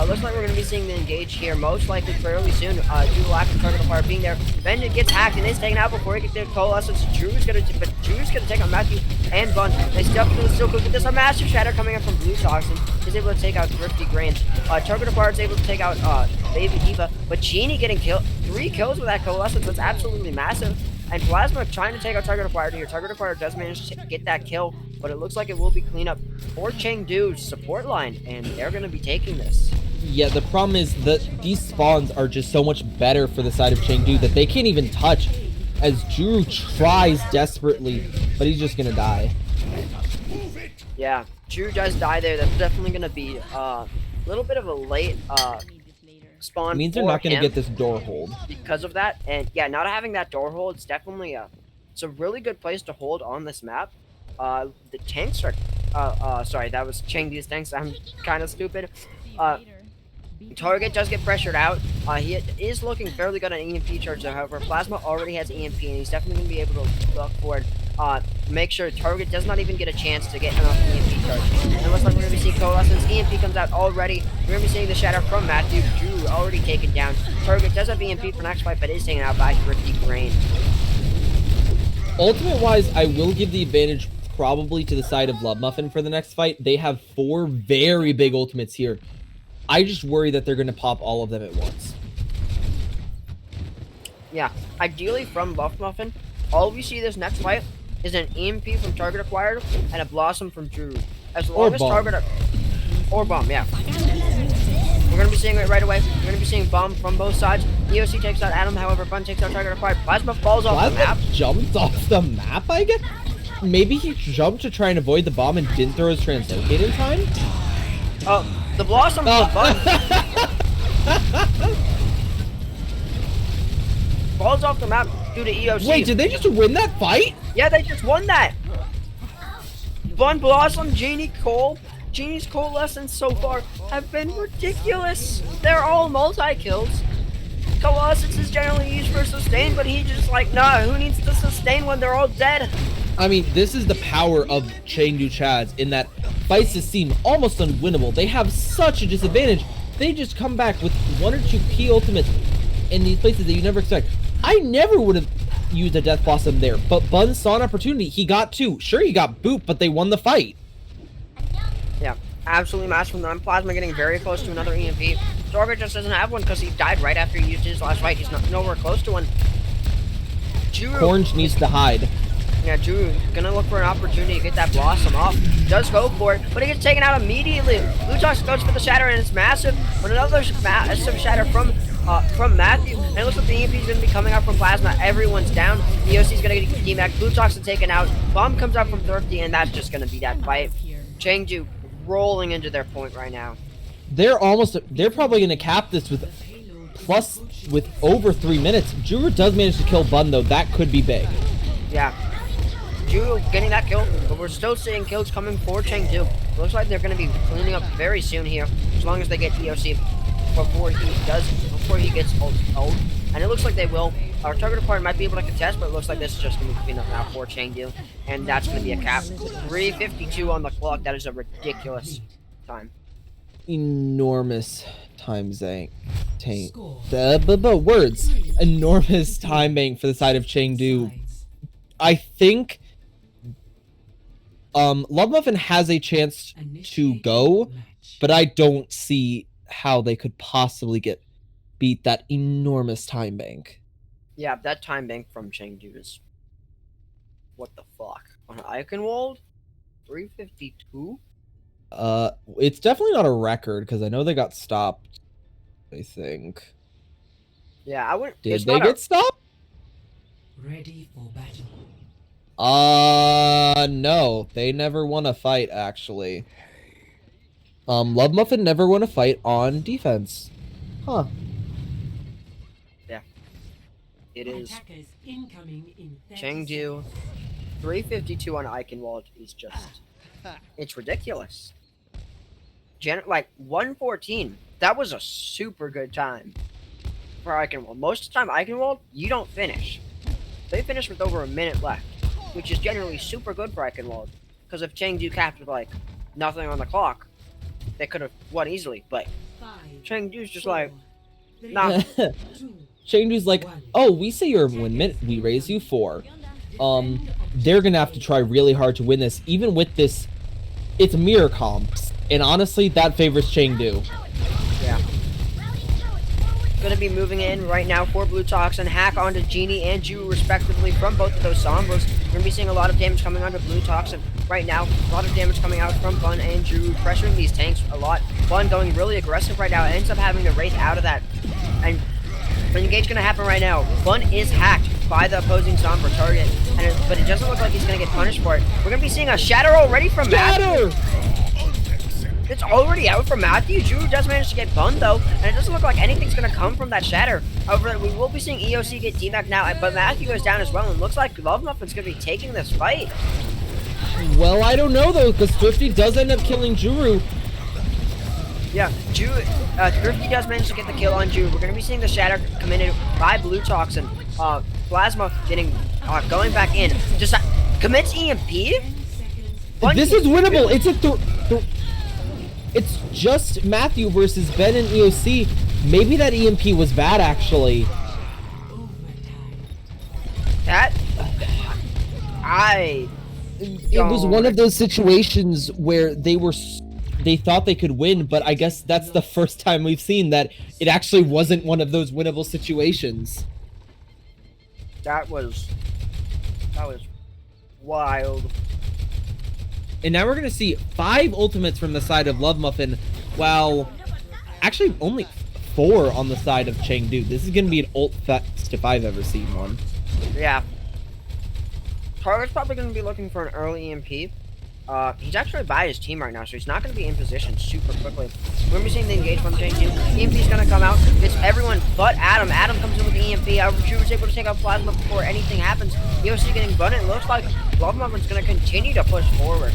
Looks like we're going to be seeing the engage here, most likely fairly soon, due to lack of Target Acquired being there. Then it gets hacked and is taken out before he gets the coalescence. Drew's going to take out Matthew and Bun. They still could get this a massive shatter coming up from Blue Sox, and is able to take out Thrifty Grains. Target Acquired is able to take out Baby Diva, but Genie getting 3 kills with that coalescence. That's absolutely massive. And Plasma trying to take out Target Acquired here. Target Acquired does manage to get that kill, but it looks like it will be cleanup for Chengdu's support line, and they're going to be taking this. Yeah, the problem is that these spawns are just so much better for the side of Chengdu that they can't even touch, as Juru tries desperately, but he's just going to die. Yeah, Juru does die there. That's definitely going to be a little bit of a late spawn. It means they're not going to get this door hold. Because of that, and yeah, not having that door hold, it's definitely it's a really good place to hold on this map. The tanks are, sorry, that was Chengdu's tanks. I'm kind of stupid. Target does get pressured out. He is looking fairly good on EMP charge, however, Plasma already has EMP, and he's definitely going to be able to look forward. Make sure Target does not even get a chance to get enough EMP charge. And it looks like we're going to be seeing Coalescence. EMP comes out already. We're going to be seeing the shatter from Matthew. Drew already taken down. Target does have EMP for next fight, but is taken out by Thrifty Grain. Ultimate-wise, I will give the advantage probably to the side of L.O.V.E.M.U.F.F.I.N for the next fight. They have 4 very big ultimates here. I just worry that they're going to pop all of them at once. Yeah, ideally from L.O.V.E.M.U.F.F.I.N, all we see this next fight is an EMP from Target Acquired and a Blossom from Drew. As long as Target... Or Bomb, yeah. We're going to be seeing it right away. We're going to be seeing Bomb from both sides. EOC takes out Adam, however, Bun takes out Target Acquired. Plasma falls off the map. Jumped off the map, I guess? Maybe he jumped to try and avoid the bomb and didn't throw his translocate in time? Oh, the Blossom from Bun falls off the map due to EOC. Wait, did they just win that fight? Yeah, they just won that. Bun, Blossom, Genie, Cole. Genie's coalescence so far have been ridiculous. They're all multi-kills. Coalescence is generally used for sustain, but he just like, nah, who needs to sustain when they're all dead? I mean, this is the power of Chengdu Chads in that fights that seem almost unwinnable. They have such a disadvantage. They just come back with 1 or 2 key ultimates in these places that you never expect. I never would have used a Death Blossom there, but Bun saw an opportunity. He got 2. Sure, he got booped, but they won the fight. Yeah, absolutely massive from them. Plasma getting very close to another EMP. Target just doesn't have one because he died right after he used his last fight. He's nowhere close to one. Orange needs to hide. Yeah, Drew gonna look for an opportunity to get that Blossom off. Does go for it, but he gets taken out immediately. Lutox goes for the shatter, and it's massive. But another massive shatter from Matthew. And it looks like the EMP is gonna be coming out from Plasma. Everyone's down. The OC is gonna get D-Mac. Lutox is taken out. Bomb comes out from Thrifty, and that's just gonna be that fight. Chengdu rolling into their point right now. They're probably gonna cap this with over 3 minutes. Juru does manage to kill Bun though. That could be big. Yeah. Ju getting that kill, but we're still seeing kills coming for Chengdu. Looks like they're going to be cleaning up very soon here, as long as they get EOC before he gets ult. And it looks like they will. Our Target Acquired might be able to contest, but it looks like this is just going to be clean up now for Chengdu. And that's going to be a cap. 3:52 on the clock. That is a ridiculous time. Enormous time tank. Words. Enormous time bank for the side of Chengdu. I think L.O.V.E.M.U.F.F.I.N has a chance to go, but I don't see how they could possibly beat that enormous time bank. Yeah, that time bank from Chengdu is... What the fuck? On Eichenwald? 352? It's definitely not a record, because I know they got stopped, I think. Yeah, I wouldn't... Did it's they not get stopped? Ready for battle. No. They never won a fight, actually. L.O.V.E.M.U.F.F.I.N never won a fight on defense. Huh. Yeah. It is... Attackers incoming in 30 Chengdu. 352 on Eichenwald is just... It's ridiculous. Like, 114. That was a super good time for Eichenwald. Most of the time, Eichenwald, you don't finish. They finish with over a minute left, which is generally super good for Eichenwald. Because if Chengdu capped with, like, nothing on the clock, they could have won easily. But Chengdu's just like, nah. Chengdu's like, oh, we say you're 1 minute, we raise you 4. They're gonna have to try really hard to win this, even with this. It's mirror comps, and honestly, that favors Chengdu. Yeah. Gonna be moving in right now for Blue Toxin, hack onto Genie and Ju respectively from both of those Sombras. We're gonna be seeing a lot of damage coming onto Blue Toxin right now. A lot of damage coming out from Bun and Ju, pressuring these tanks a lot. Bun going really aggressive right now, ends up having to Wraith out of that. And an engage gonna happen right now. Bun is hacked by the opposing Sombra target, but it doesn't look like he's gonna get punished for it. We're gonna be seeing a Shatter already from Matthew. It's already out from Matthew. Ju does manage to get Bun though, and it doesn't look like anything's gonna come from that Shatter. However, we will be seeing EOC get DMAC now, but Matthew goes down as well, and looks like L.O.V.E.M.U.F.F.I.N's gonna be taking this fight. Well, I don't know though, because Thrifty does end up killing Juru. Yeah, Thrifty does manage to get the kill on Ju. We're gonna be seeing the Shatter come in by Blue Toxin. Plasma going back in. Just commits EMP. This is winnable. It's it's just Matthew versus Ben and EOC. Maybe that EMP was bad, actually. It was one of those situations where they thought they could win, but I guess that's the first time we've seen that it actually wasn't one of those winnable situations. That was wild. And now we're going to see 5 ultimates from the side of L.O.V.E.M.U.F.F.I.N, while actually only 4 on the side of Chengdu. This is going to be an ult fest if I've ever seen one. Yeah. Target's probably going to be looking for an early EMP. He's actually by his team right now, so he's not going to be in position super quickly. We're going to be seeing the engage from Chengdu. EMP's going to come out. It's everyone but Adam. Adam comes in with the EMP. Ju was able to take out Plasma before anything happens. EOC getting butted. It looks like L.O.V.E.M.U.F.F.I.N's going to continue to push forward.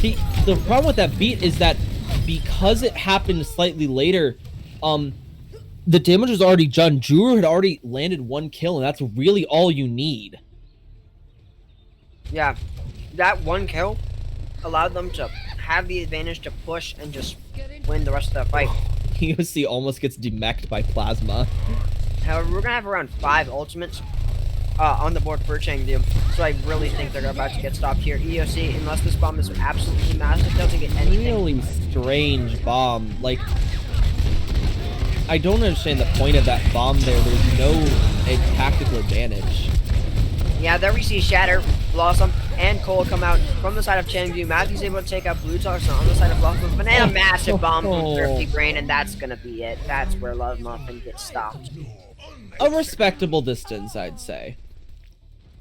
The problem with that beat is that because it happened slightly later, the damage was already done. Juru had already landed 1 kill, and that's really all you need. Yeah, that 1 kill allowed them to have the advantage to push and just win the rest of the fight. EOC almost gets demeched by Plasma. However, we're gonna have around 5 ultimates on the board for Chengdu, so I really think they're about to get stopped here. EOC, unless this bomb is absolutely massive, doesn't get anything. Really strange bomb. Like, I don't understand the point of that bomb there. There's no tactical advantage. Yeah, there we see Shatter, Blossom, and Cole come out from the side of Chengdu. Matthew's able to take out Blue Toxin on the side of Blossom, and a massive bomb from Thrifty Brain, and that's gonna be it. That's where L.O.V.E.M.U.F.F.I.N gets stopped. A respectable distance, I'd say.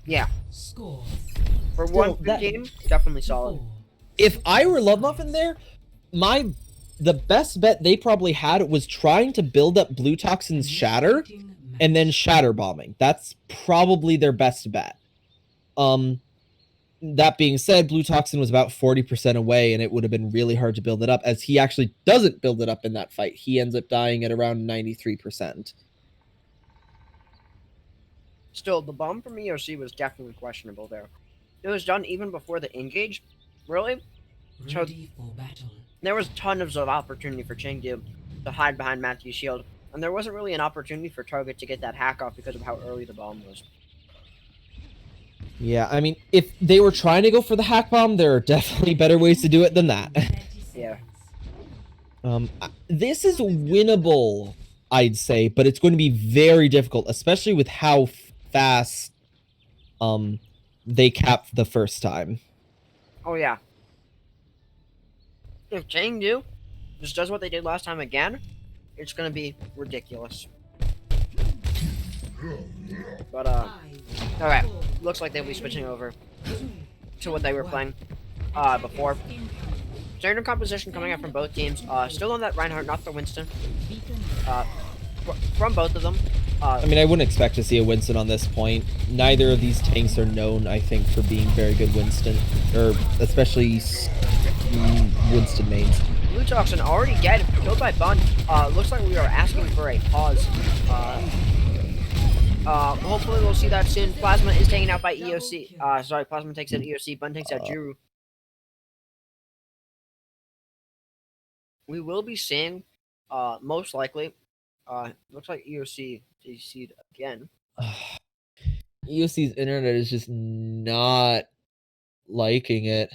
Yeah. For one game, definitely solid. If I were L.O.V.E.M.U.F.F.I.N there, the best bet they probably had was trying to build up Blue Toxin's Shatter and then Shatter bombing. That's probably their best bet. That being said, Blue Toxin was about 40% away, and it would have been really hard to build it up, as he actually doesn't build it up in that fight. He ends up dying at around 93%. Still, the bomb from EOC was definitely questionable there. It was done even before the engage. Really? So, there was tons of opportunity for Chengdu to hide behind Matthew's shield, and there wasn't really an opportunity for Target to get that hack off because of how early the bomb was. Yeah, I mean, if they were trying to go for the hack bomb, there are definitely better ways to do it than that. Yeah. This is winnable, I'd say, but it's going to be very difficult, especially with how fast they capped the first time. Oh yeah. If Chengdu just does what they did last time again, it's gonna be ridiculous. But alright. Looks like they'll be switching over to what they were playing before. Standard composition coming out from both teams. Still on that Reinhardt, not the Winston. From both of them. I mean, I wouldn't expect to see a Winston on this point. Neither of these tanks are known, I think, for being very good Winston, or especially Winston mains. Blue Toxin already dead, killed by Bun. Looks like we are asking for a pause. Hopefully we'll see that soon. Plasma is taken out by EOC. Sorry, Plasma takes out EOC. Bun takes out Juru. We will be seeing, most likely, looks like EOC DC'd again. EOC's internet is just not liking it.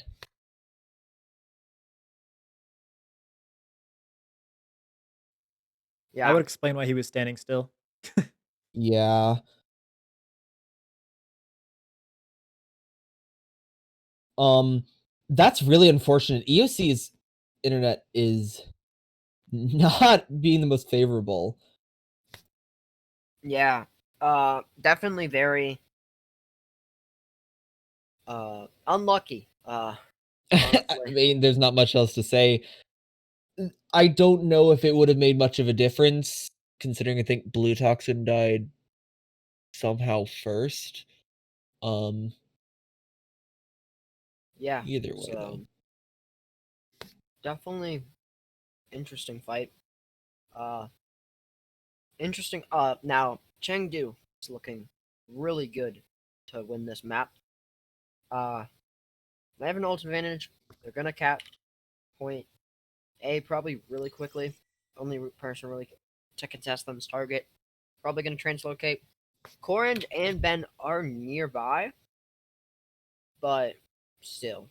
Yeah. I would explain why he was standing still. Yeah. That's really unfortunate. EOC's internet is not being the most favorable. Yeah. Definitely very unlucky. I Honestly. mean, there's not much else to say. I don't know if it would have made much of a difference, considering I think Blue Toxin died somehow first. Yeah. Either way, though. Definitely interesting fight. Interesting. Now Chengdu is looking really good to win this map. They have an ult advantage. They're gonna cap point A probably really quickly. Only person really to contest them is target. Probably gonna translocate. Corrin and Ben are nearby, but still.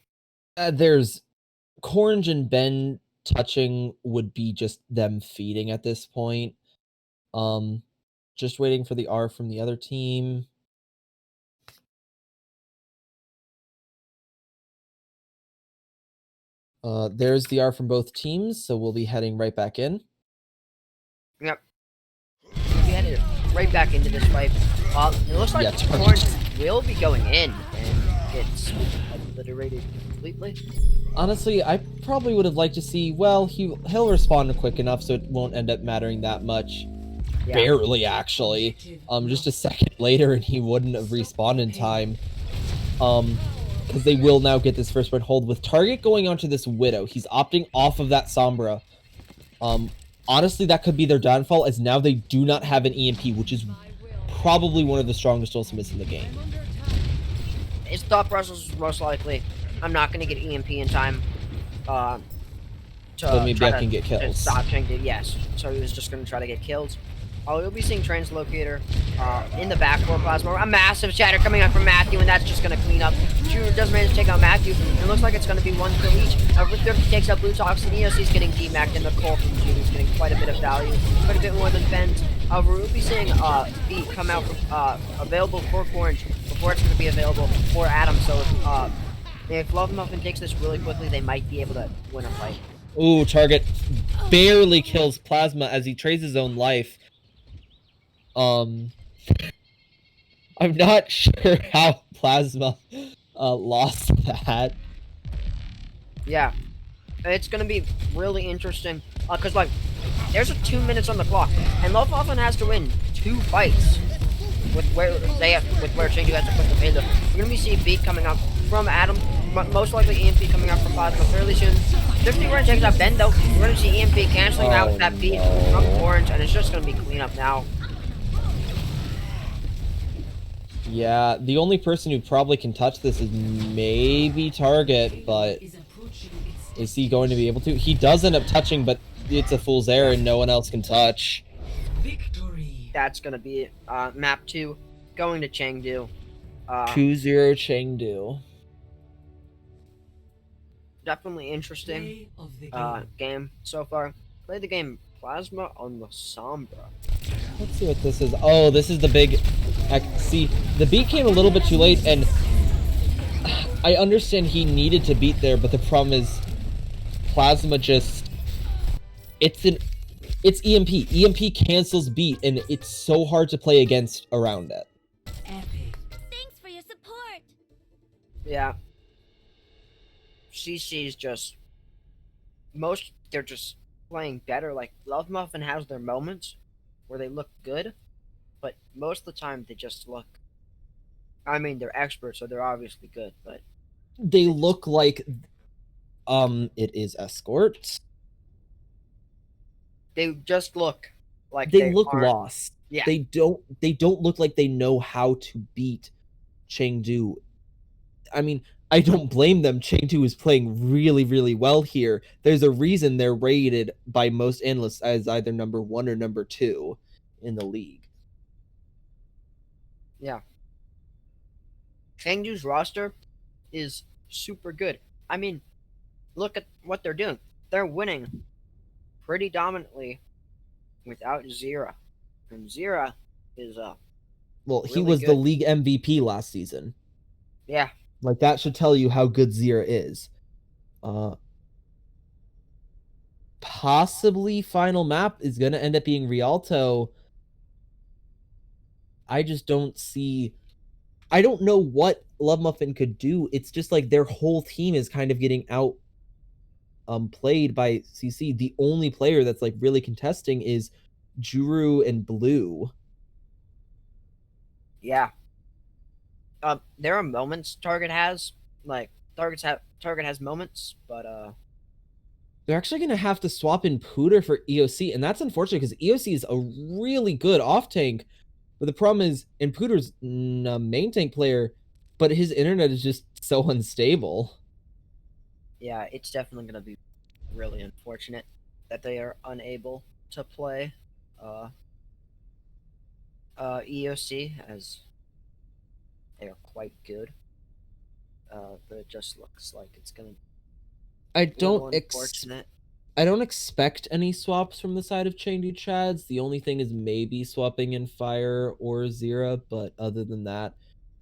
There's Corringe and Ben touching would be just them feeding at this point. Just waiting for the R from the other team. There's the R from both teams, so we'll be heading right back in. Yep. We'll be headed right back into this fight. It looks like Corrin will be going in and gets obliterated completely. Honestly, I probably would have liked to see, well, he'll respond quick enough so it won't end up mattering that much. Yeah. Barely, actually. Just a second later and he wouldn't have respawned in time. Because they will now get this first point hold with target going onto this Widow. He's opting off of that Sombra. Honestly, that could be their downfall, as now they do not have an EMP, which is probably one of the strongest ultimates in the game. His thought process was most likely, I'm not going to get EMP in time so maybe I can get kills. Stop Chengdu, yes. So he was just going to try to get kills. We'll be seeing Translocator in the back for Plasma. A massive shatter coming out from Matthew, and that's just going to clean up. Junior does manage to take out Matthew, and it looks like it's going to be one kill each. Rick takes out Blue Toxin. EOC's getting DMAC'd, and the Cole from Junior's getting quite a bit of value, quite a bit more than Ben's. However, we'll be seeing Beat come out available for Orange before it's going to be available for Adam. So if L.O.V.E.M.U.F.F.I.N takes this really quickly, they might be able to win a fight. Ooh, target barely kills Plasma as he trades his own life. I'm not sure how Plasma lost that. Yeah, it's gonna be really interesting because like there's 2 minutes on the clock, and L.O.V.E.M.U.F.F.I.N has to win 2 fights with where Chengdu has to put the payload. We're gonna be seeing Beat coming up from Adam, most likely EMP coming up from Plasma fairly soon. 50 run takes out Ben though. We're gonna see EMP canceling out with that Beat from Orange, and it's just gonna be cleanup now. Yeah, the only person who probably can touch this is maybe Target, but is he going to be able to? He does end up touching, but it's a fool's errand and no one else can touch. Victory. That's going to be map 2 going to Chengdu. 2-0 Chengdu. Definitely interesting Play of the game. game so far. Play the game Plasma on the Sombra. Let's see what this is. Oh, this is the big... See, the beat came a little bit too late, and I understand he needed to beat there, but the problem is Plasma just... It's EMP. EMP cancels beat, and it's so hard to play against around it. Epic. Thanks for your support. Yeah. CC's just... They're just playing better. Like, L.O.V.E.M.U.F.F.I.N has their moments where they look good, but most of the time they just look... I mean, they're experts, so they're obviously good, but... They look like... it is Escort. They just look like They look aren't... lost. Yeah. They don't look like they know how to beat Chengdu. I mean, I don't blame them. Chengdu is playing really, really well here. There's a reason they're rated by most analysts as either number 1 or number 2 in the league. Yeah. Chengdu's roster is super good. I mean, look at what they're doing. They're winning pretty dominantly without Zira. And Zira is Well, he really was the good. league MVP last season. Yeah. Like, that should tell you how good Zira is. Possibly final map is going to end up being Rialto. I just don't see... I don't know what L.O.V.E.M.U.F.F.I.N could do. It's just like their whole team is kind of getting out played by CC. The only player that's like really contesting is Juru and Blue. Yeah. There are moments Target has. Like, Target has moments, but They're actually going to have to swap in Pooter for EOC, and that's unfortunate because EOC is a really good off-tank. But the problem is, and Pooter's a main tank player, but his internet is just so unstable. yeah, it's definitely gonna be really unfortunate that they are unable to play EOC, as they are quite good. But it just looks like it's gonna be I a little don't unfortunate. I don't expect any swaps from the side of Chengdu Chads. The only thing is maybe swapping in Fire or Zira, but other than that,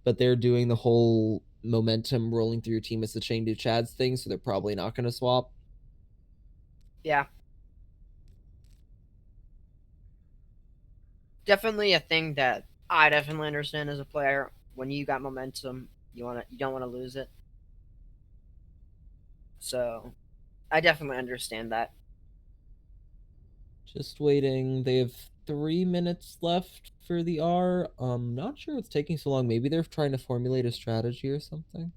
but they're doing the whole momentum rolling through your team as the Chengdu Chads thing, so they're probably not going to swap. Yeah. Definitely a thing that I definitely understand as a player. When you got momentum, you don't want to lose it. So I definitely understand that. Just waiting. They have 3 minutes left for the R. Not sure what's taking so long. Maybe they're trying to formulate a strategy or something.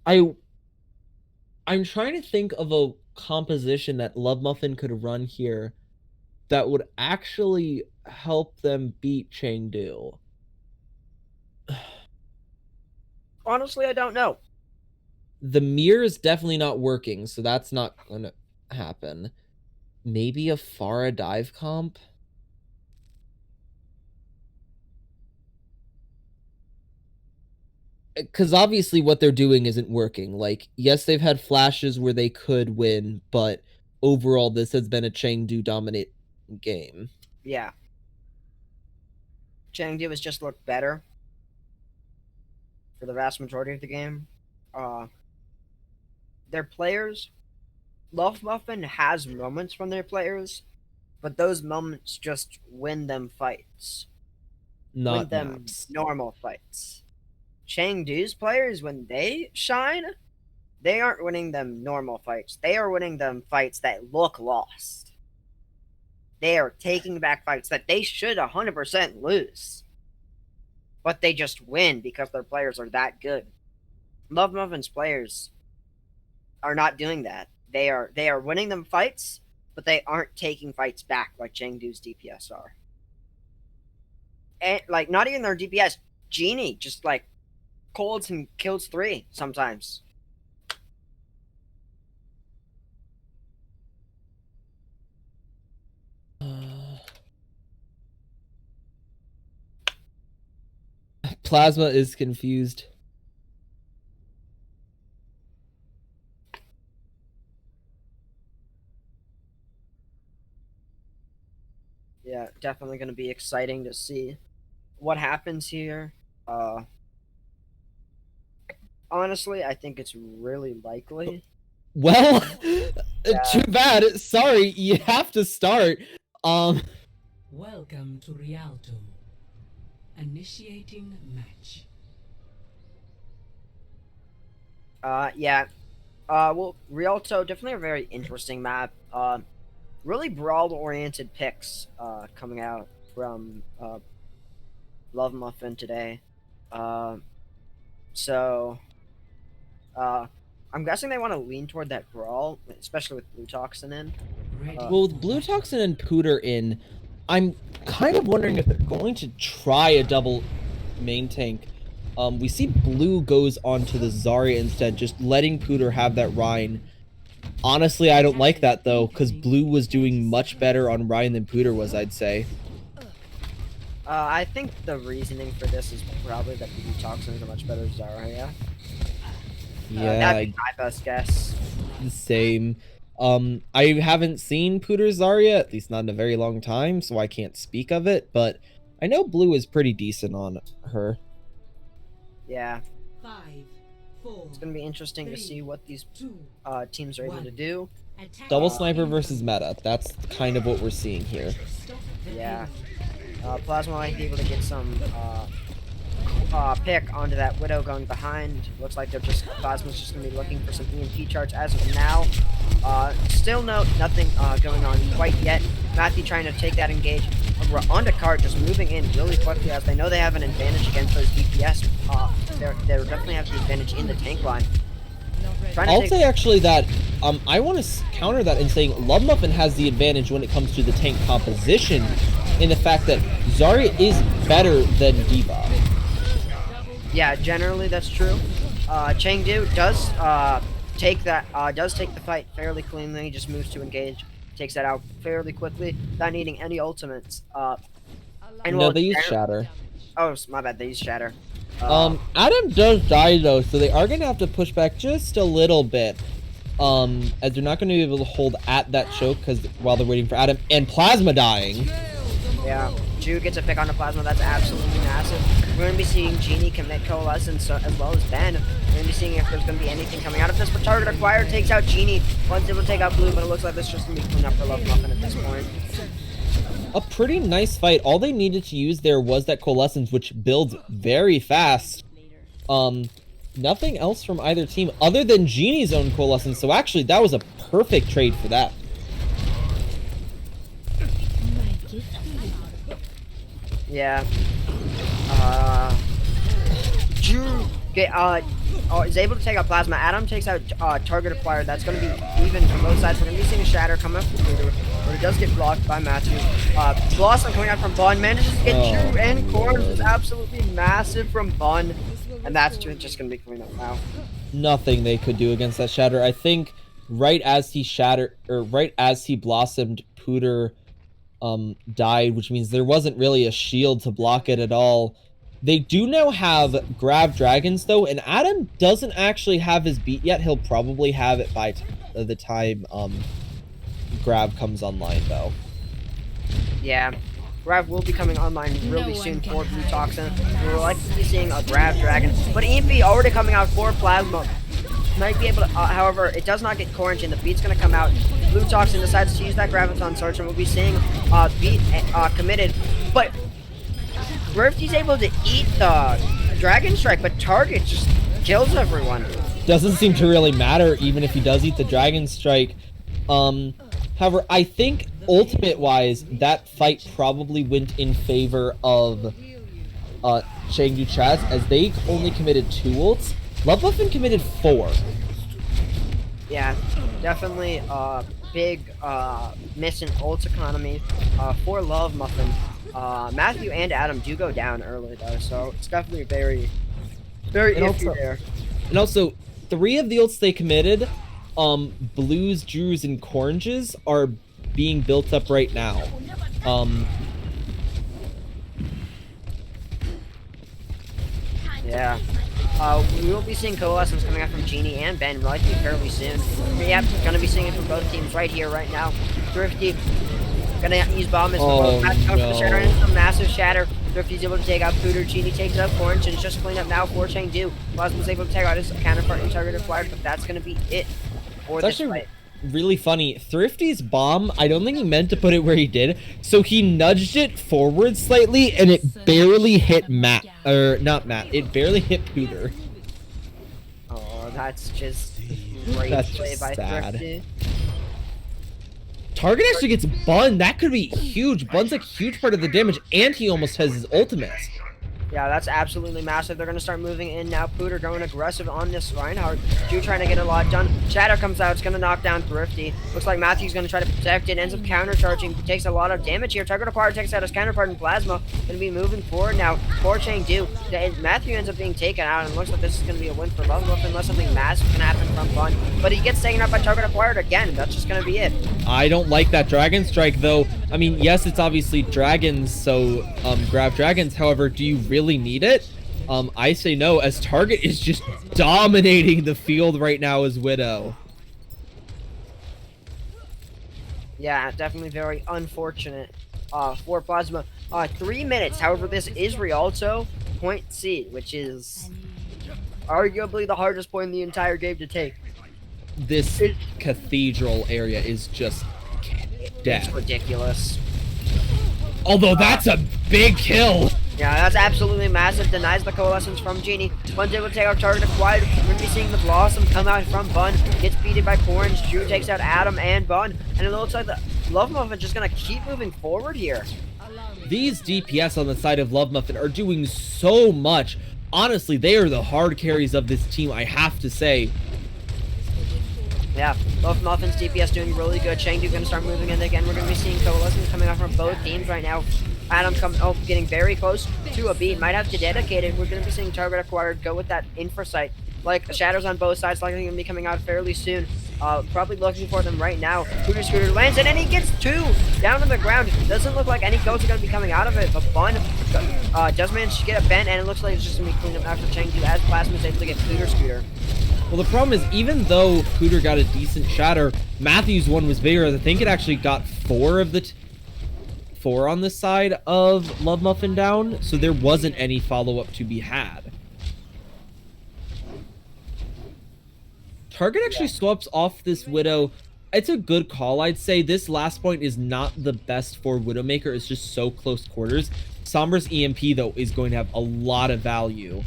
I'm trying to think of a composition that L.O.V.E.M.U.F.F.I.N could run here that would actually help them beat Chengdu. Honestly, I don't know. The mirror is definitely not working, so that's not gonna happen. Maybe a Pharah dive comp? Because obviously what they're doing isn't working. Like, yes, they've had flashes where they could win, but overall this has been a Chengdu dominant game. Yeah. Chengdu has just looked better for the vast majority of the game. Their players, L.O.V.E.M.U.F.F.I.N has moments from their players, but those moments just win them fights. Not win them maps. normal fights. Chengdu's players, when they shine, they aren't winning them normal fights. They are winning them fights that look lost. They are taking back fights that they should 100% lose. But they just win because their players are that good. L.O.V.E.M.U.F.F.I.N's players are not doing that. They are winning them fights, but they aren't taking fights back like Chengdu's DPS are. And like not even their DPS, Genie just like colds and kills 3 sometimes. Plasma is confused. Yeah, definitely going to be exciting to see what happens here. Honestly, I think it's really likely. Well, Yeah. too bad. Sorry, you have to start. Welcome to Rialto. Initiating match. Yeah. Well, Rialto, definitely a very interesting map. Really brawl-oriented picks, coming out from, L.O.V.E.M.U.F.F.I.N today. So, I'm guessing they want to lean toward that brawl, especially with Blue Toxin in. Ready Well, with for Blue battle. Toxin and Pooter in, I'm kind of wondering if they're going to try a double main tank. We see Blue goes onto the Zarya instead, just letting Pooter have that Rhine. Honestly, I don't like that, though, because Blue was doing much better on Rhine than Pooter was, I'd say. I think the reasoning for this is probably that Blue Toxin is a much better Zarya. Yeah, That'd be my best guess. the same. I haven't seen Pooter Zarya, at least not in a very long time, so I can't speak of it, but I know Blue is pretty decent on her. Yeah. 5, 4. It's gonna be interesting to see what these teams are able to do. Double Sniper versus Meta, that's kind of what we're seeing here. Yeah. Plasma might be able to get some pick onto that Widow going behind. Looks like Plasma's just gonna be looking for some EMP charge as of now. Still nothing going on quite yet. Matthew trying to take that engage. We're onto Cart, just moving in really quickly as they know they have an advantage against those DPS. They definitely have the advantage in the tank line. I'll say actually that I want to counter that in saying L.O.V.E.M.U.F.F.I.N has the advantage when it comes to the tank composition in the fact that Zarya is better than D.Va. Yeah, generally that's true. Chengdu does take the fight fairly cleanly. Just moves to engage, takes that out fairly quickly, without needing any ultimates. No, they use Shatter. Oh, my bad. They use Shatter. Adam does die though, so they are gonna have to push back just a little bit. As they're not gonna be able to hold at that choke while they're waiting for Adam and Plasma dying. Yeah, Ju gets a pick on the Plasma. That's absolutely massive. We're gonna be seeing Genie commit Coalescence as well as Ben. We're gonna be seeing if there's gonna be anything coming out of this. But Target Acquired takes out Genie. One's able to take out Blue, but it looks like this is just gonna be clean up for L.O.V.E.M.U.F.F.I.N at this point. A pretty nice fight. All they needed to use there was that Coalescence, which builds very fast. Nothing else from either team other than Genie's own Coalescence. So actually, that was a perfect trade for that. Yeah. Ju is able to take out Plasma. Adam takes out Target Acquired. That's going to be even from both sides. We're going to be seeing a Shatter come up from Peter, but it does get blocked by Matthew. Blossom coming out from Bun manages to get Ju and Corn. Is absolutely massive from Bun, and that's just going to be clean up now. Nothing they could do against that Shatter. I think right as he blossomed, Pooter died, which means there wasn't really a shield to block it at all. They do now have Grab Dragons, though, and Adam doesn't actually have his beat yet. He'll probably have it by the time Grab comes online, though. Yeah. Grab will be coming online really soon for Blue Toxin. We're likely to be seeing a Grab Dragon, but EMP already coming out for Plasma. Might be able to, however, it does not get Quarantine. The beat's going to come out. Blue Toxin decides to use that Graviton Search, and we'll be seeing beat committed. But Rifty's able to eat the Dragon Strike, but Target just kills everyone. Doesn't seem to really matter, even if he does eat the Dragon Strike. However, I think ultimate-wise, that fight probably went in favor of Chengdu Chaz, as they only committed 2 ults. L.O.V.E.M.U.F.F.I.N committed 4. Yeah, definitely big miss in ult economy for L.O.V.E.M.U.F.F.I.N. Matthew and Adam do go down early though, so it's definitely very iffy there. And also, 3 of the ults they committed, Blues, Drews, and Coranges are being built up right now. Yeah. We will be seeing coalescence coming out from Genie and Ben likely fairly soon. But yeah, gonna be seeing it from both teams right here, right now. Thrifty gonna use bomb as Oh, the shatter no. into a massive shatter. Thrifty's able to take out Pooter. Genie takes out Orange, and it's just clean up now for Chengdu. Plasma's able to take out his counterpart and target acquired, but that's gonna be it for It's this actually fight. really funny. Thrifty's bomb, I don't think he meant to put it where he did, so he nudged it forward slightly, and it barely hit Matt, or not Matt, it barely hit Pooter. Oh, that's just great That's play just by sad. Thrifty. Target actually gets Bun. That could be huge. Bun's like a huge part of the damage, and he almost has his ultimate. Yeah, that's absolutely massive. They're going to start moving in now. Pooter going aggressive on this Reinhardt. Ju trying to get a lot done. Shatter comes out. It's going to knock down Thrifty. Looks like Matthew's going to try to protect it. Ends up countercharging. Takes a lot of damage here. Target acquired takes out his counterpart in Plasma. Going to be moving forward now for Chengdu. Matthew ends up being taken out, and looks like this is going to be a win for L.O.V.E.M.U.F.F.I.N unless something massive can happen from Fun. But he gets taken out by Target acquired again. That's just going to be it. I don't like that Dragon Strike, though. I mean, yes, it's obviously dragons, so grab dragons. However, do you really need it? I say no, as Target is just dominating the field right now as Widow. Yeah, definitely very unfortunate for Plasma. 3 minutes, however, this is Rialto point C, which is arguably the hardest point in the entire game to take. This cathedral area is just It's dead. ridiculous. Although that's a big kill. Yeah, that's absolutely massive. Denies the coalescence from Genie. Bun's able to take out target acquired. We're going to be seeing the Blossom come out from Bun. Gets beaten by Orange. Drew takes out Adam and Bun. And it looks like the L.O.V.E.M.U.F.F.I.N is just going to keep moving forward here. These DPS on the side of L.O.V.E.M.U.F.F.I.N are doing so much. Honestly, they are the hard carries of this team, I have to say. Yeah, L.O.V.E.M.U.F.F.I.N's DPS doing really good. Chengdu going to start moving in again. We're going to be seeing coalescence coming out from both teams right now. Adam getting very close to a beat. Might have to dedicate it. We're going to be seeing target acquired go with that infra site. Like, shadows on both sides, likely going to be coming out fairly soon. Probably looking for them right now. Scooter lands it, and he gets 2 down on the ground. Doesn't look like any goats are going to be coming out of it, but Bun does manage to get a bend, and it looks like it's just going to be cleaned up after Chengdu as Plasma is able to get Scooter. Well, the problem is, even though Pooter got a decent shatter, Matthew's one was bigger. I think it actually got 4 of the 4 on this side of L.O.V.E.M.U.F.F.I.N down, so there wasn't any follow-up to be had. Target actually swaps off this Widow. It's a good call, I'd say. This last point is not the best for Widowmaker. It's just so close quarters. Sombra's EMP, though, is going to have a lot of value.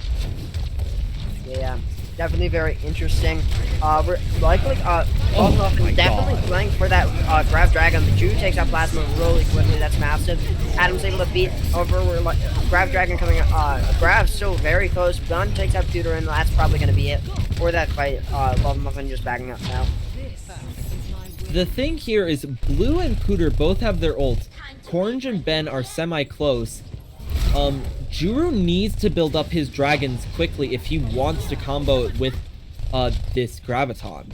Yeah, definitely very interesting. We're likely, L.O.V.E.M.U.F.F.I.N definitely playing for that grab dragon. The Drew takes out Plasma really quickly. That's massive. Adam's able to beat over. We're like grab dragon coming. Grab's still very close. Gun takes out Tudor, and that's probably going to be it for that fight. L.O.V.E.M.U.F.F.I.N just backing up now. The thing here is Blue and Pooter both have their ults. Orange and Ben are semi-close. Juru needs to build up his dragons quickly if he wants to combo it with this Graviton.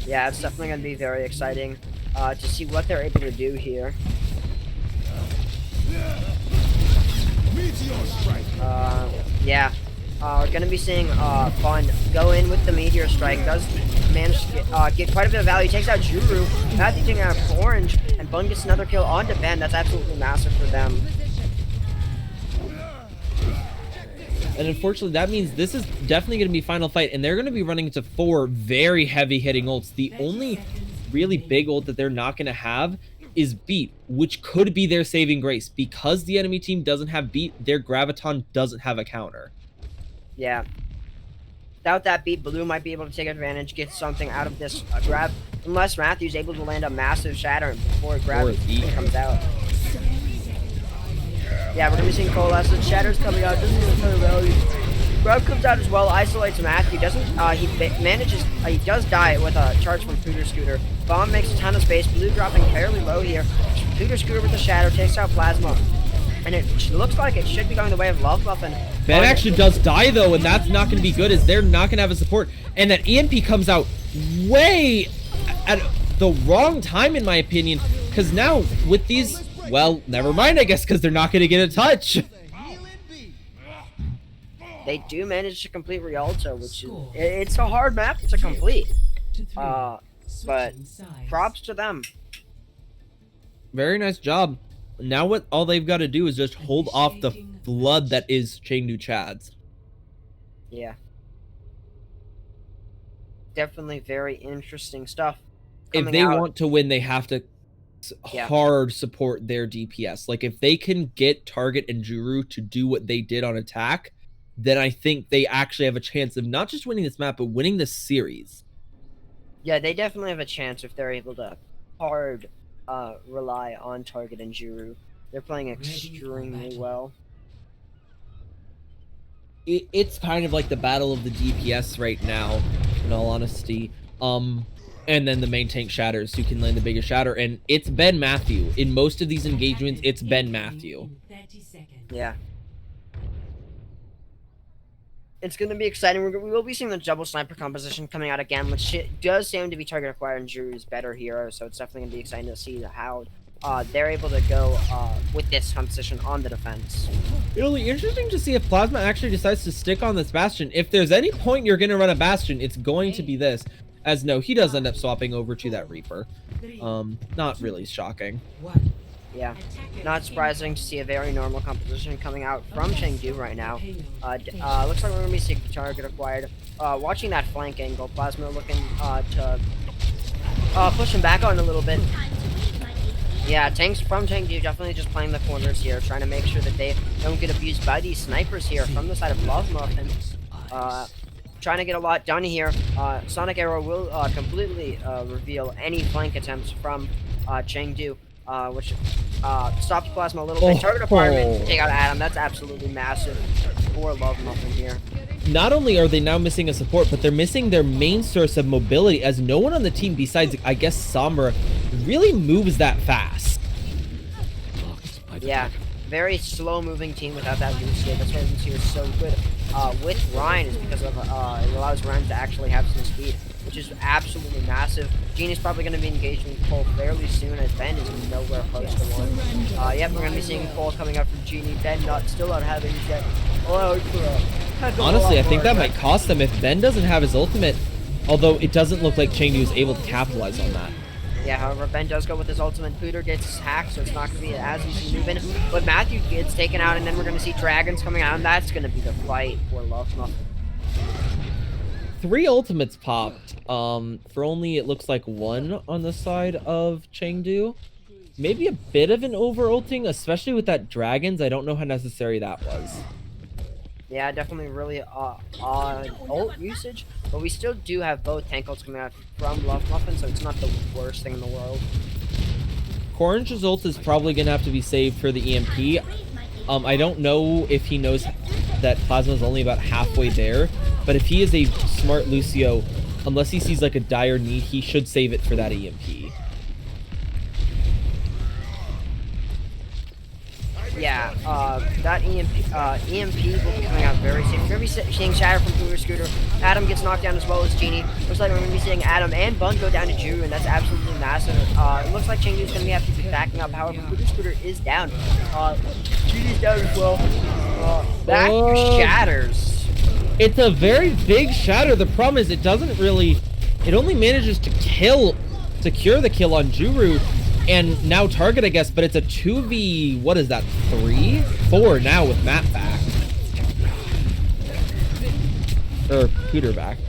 Yeah, it's definitely going to be very exciting to see what they're able to do here. Yeah. We're going to be seeing Fun go in with the Meteor Strike. Does manage to get quite a bit of value. Takes out Juru. Matthew taking out Orange. And Bun gets another kill on to Ben. That's absolutely massive for them. And unfortunately, that means this is definitely going to be final fight. And they're going to be running into 4 very heavy-hitting ults. The only really big ult that they're not going to have is Beat, which could be their saving grace. Because the enemy team doesn't have Beat, their Graviton doesn't have a counter. Yeah. Without that beat, Blue might be able to take advantage, get something out of this grab, unless Matthew's able to land a massive shatter before grab comes out. Yeah, we're gonna be seeing Coalescence. Shatter's coming out, doesn't even turn value. Grab comes out as well, isolates Matthew, he does die with a charge from Scooter. Bomb makes a ton of space, Blue dropping fairly low here. Scooter with the shatter, takes out Plasma. And it looks like it should be going the way of L.O.V.E.M.U.F.F.I.N. Ben actually does die, though, and that's not going to be good, as they're not going to have a support. And that EMP comes out way at the wrong time, in my opinion, because now with these, well, never mind, I guess, because they're not going to get a touch. they do manage to complete Rialto, which is Score. it's a hard map to complete. To 3. But Switching sides. props to them. Very nice job. Now what all they've got to do is just hold off the flood that is Chengdu Chads. Yeah. Definitely very interesting stuff. If coming they out. want to win, they have to Yeah. hard support their DPS. Like if they can get Target and Juru to do what they did on attack, then I think they actually have a chance of not just winning this map, but winning this series. Yeah, they definitely have a chance if they're able to hard rely on Target and Juru. They're playing Ready for extremely battle. well. It's kind of like the battle of the DPS right now, in all honesty. And then the main tank shatters who can land the biggest shatter, and it's Ben Matthew. In most of these engagements, it's Ben Matthew. In 30 seconds. Yeah. It's going to be exciting. We will be seeing the double sniper composition coming out again, which does seem to be Target acquired and Juru's better hero, so it's definitely going to be exciting to see how they're able to go with this composition on the defense. It'll be interesting to see if Plasma actually decides to stick on this Bastion. If there's any point you're going to run a Bastion, it's going to be this. As no, he does end up swapping over to that Reaper. 3. Not really shocking. 1. Yeah. Attackers Not surprising to see a very normal composition coming out from Chengdu right now. Looks like we're going to be seeing the Target acquired. Watching that flank angle, Plasma looking to push him back on a little bit. Yeah, tanks from Chengdu definitely just playing the corners here, trying to make sure that they don't get abused by these snipers here from the side of L.O.V.E.M.U.F.F.I.N. Trying to get a lot done here. Sonic Arrow will completely reveal any flank attempts from Chengdu, which stops Plasma a little bit. Target acquirement to take out Adam. That's absolutely massive for L.O.V.E.M.U.F.F.I.N here. Not only are they now missing a support, but they're missing their main source of mobility, as no one on the team besides, I guess, Sombra really moves that fast. Yeah, very slow-moving team without that Lucio. That's why Lucio is so good with Ryan, is because of it allows Ryan to actually have some speed, which is absolutely massive. Genie's probably going to be engaging Cole fairly soon, as Ben is nowhere close to one. Yep, we're going to be seeing Cole coming up from Genie. Ben still not having yet. Honestly, I think that might cost them if Ben doesn't have his ultimate, although it doesn't look like Chengdu is able to capitalize on that. Yeah, however, Ben does go with his ultimate. Pooter gets hacked, so it's not going to be as easy moving. But Matthew gets taken out, and then we're going to see Dragons coming out, and that's going to be the fight for L.O.V.E.M.U.F.F.I.N. 3 ultimates popped, for only, it looks like 1 on the side of Chengdu. Maybe a bit of an over-ulting, especially with that Dragons. I don't know how necessary that was. Yeah, definitely really odd ult usage, but we still do have both tank ults coming out from L.O.V.E.M.U.F.F.I.N, so it's not the worst thing in the world. Corrange's ult is probably going to have to be saved for the EMP. I don't know if he knows that Plasma's only about halfway there, but if he is a smart Lucio, unless he sees like a dire need, he should save it for that EMP. Yeah, that EMP will be coming out very soon. We're going to be seeing Shatter from Pooter Scooter. Adam gets knocked down as well as Genie. Looks like we're going to be seeing Adam and Bun go down to Juru, and that's absolutely massive. It looks like Chengdu's going to have to be backing up. However, Pooter Scooter is down. Genie's down as well. Back shatters. It's a very big shatter. The problem is it only manages to secure the kill on Juru. And now Target, I guess, but it's a 2v, what is that, 3? 4 now with Matt back. Or Pooter back.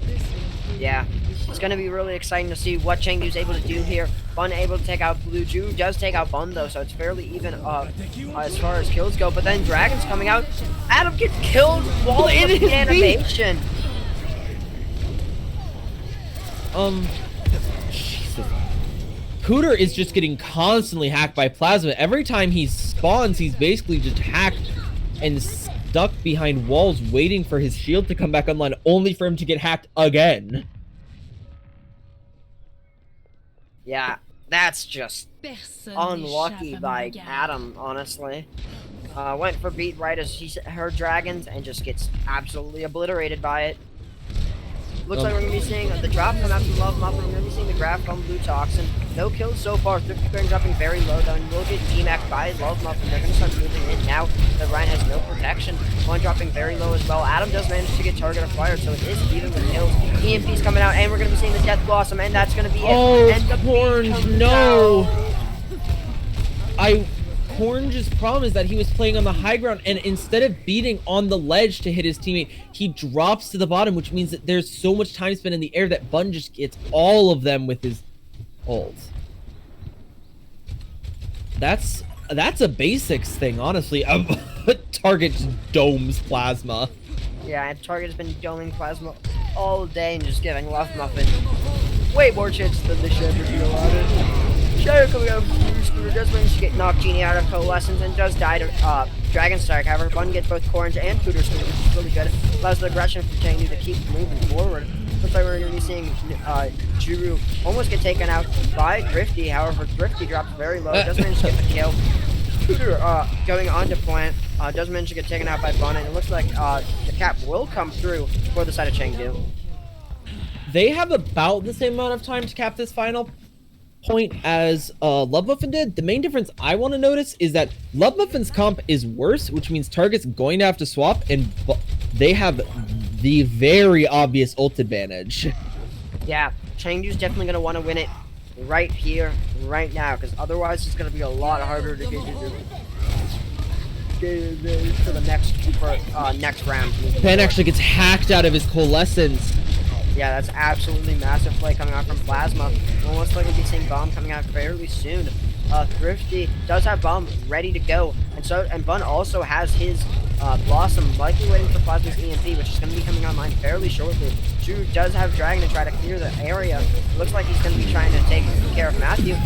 Yeah, it's going to be really exciting to see what Chengdu's able to do here. Bun able to take out Blue. Ju does take out Bun, though, so it's fairly even as far as kills go. But then Dragon's coming out. Adam gets killed while in his animation. Pooter is just getting constantly hacked by Plasma. Every time he spawns, he's basically just hacked and stuck behind walls waiting for his shield to come back online, only for him to get hacked again. Yeah, that's just unlucky by Adam, honestly. Went for beat right as he heard Dragons and just gets absolutely obliterated by it. Looks like we're going to be seeing the drop come out from L.O.V.E.M.U.F.F.I.N. We're going to be seeing the grab from Blue Toxin. No kills so far. Thrift Current dropping very low, though, and will get DMAC by L.O.V.E.M.U.F.F.I.N. They're going to start moving in now that Ryan has no protection. One dropping very low as well. Adam does manage to get target acquired, so it is even with kills. EMP's coming out, and we're going to be seeing the Death Blossom, and that's going to be it. Oh, And the Corn, beat comes no! down. Corn's problem is that he was playing on the high ground, and instead of beating on the ledge to hit his teammate, he drops to the bottom, which means that there's so much time spent in the air that Bun just gets all of them with his ult. That's a basics thing, honestly. Target just domes Plasma. Yeah, and Target has been doming Plasma all day and just giving L.O.V.E.M.U.F.F.I.N way more chances than they should ever be allotted. Shadow coming out from Scooter does manage to get knocked Genie out of Coalescence and does die to Dragon Strike. However, Bun gets both Corns and Scooter, which is really good. Allows the aggression from Chengdu to keep moving forward. Looks like we're going to be seeing Juru almost get taken out by Thrifty. However, Thrifty drops very low, does manage to get the kill. Scooter going on to plant, does manage to get taken out by Bun, and it looks like the cap will come through for the side of Chengdu. They have about the same amount of time to cap this final point as L.O.V.E.M.U.F.F.I.N did. The main difference I want to notice is that L.O.V.E.M.U.F.F.I.N's comp is worse, which means Target's going to have to swap, and they have the very obvious ult advantage. Yeah, Chengdu's definitely going to want to win it right here, right now, because otherwise it's going to be a lot harder to get for the next round. Ben actually gets hacked out of his Coalescence. Yeah, that's absolutely massive play coming out from Plasma. Almost like we'll be seeing Bomb coming out fairly soon. Thrifty does have Bomb ready to go, and Bun also has his Blossom likely waiting for Plasma's EMP, which is going to be coming online fairly shortly. Drew does have Dragon to try to clear the area. It looks like he's going to be trying to take care of Matthew.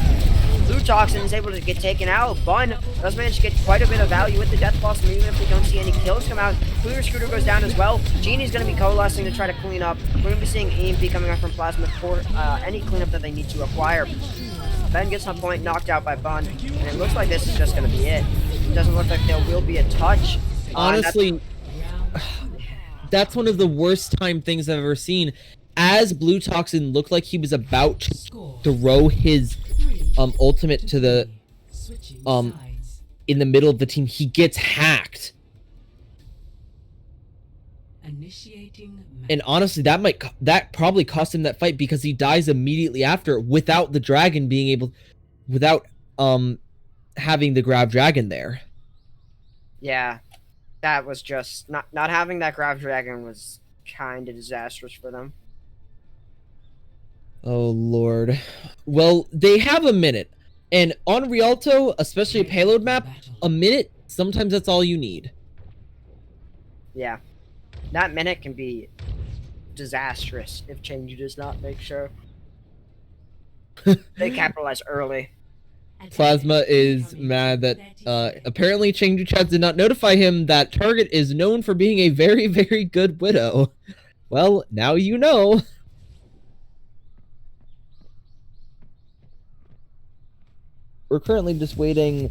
Blue Toxin is able to get taken out. Bun does manage to get quite a bit of value with the Death Blossom, even if we don't see any kills come out. Clear Scooter goes down as well. Genie's going to be coalescing to try to clean up. We're going to be seeing EMP coming out from Plasma for any cleanup that they need to acquire. Ben gets on point, knocked out by Bun, and it looks like this is just going to be it. It doesn't look like there will be a touch. Honestly, that's one of the worst time things I've ever seen. As Blue Toxin looked like he was about to throw his ultimate to the in the middle of the team, he gets hacked. And honestly, that probably cost him that fight, because he dies immediately after without the dragon being able, without having the grab dragon there. Yeah, that was just not having that grab dragon was kind of disastrous for them. Oh lord. Well, they have a minute, and on Rialto, especially a payload map, a minute, sometimes that's all you need. Yeah, that minute can be disastrous if Chengdu does not make sure they capitalize early. Plasma is mad that apparently Chengdu chat did not notify him that Target is known for being a very, very good Widow. Well, now you know. We're currently just waiting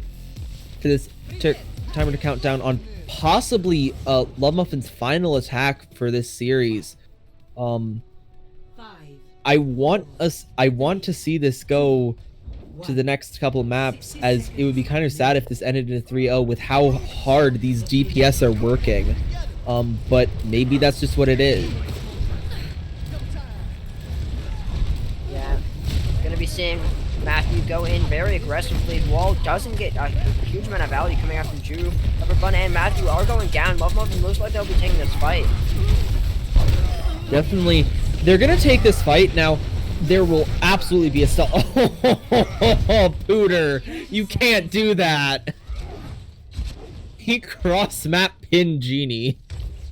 for this timer to count down on possibly L.O.V.E.M.U.F.F.I.N's final attack for this series. I want to see this go to the next couple of maps, as it would be kind of sad if this ended in a 3-0 with how hard these DPS are working. But maybe that's just what it is. Yeah, gonna be seeing Matthew go in very aggressively. Wall doesn't get a huge amount of value coming out from Drew. However, Bun and Matthew are going down. L.O.V.E.M.U.F.F.I.N most likely they'll be taking this fight. Definitely, they're gonna take this fight. Now, there will absolutely be a stall. Oh, Pooter, you can't do that. He cross-map pinned Genie.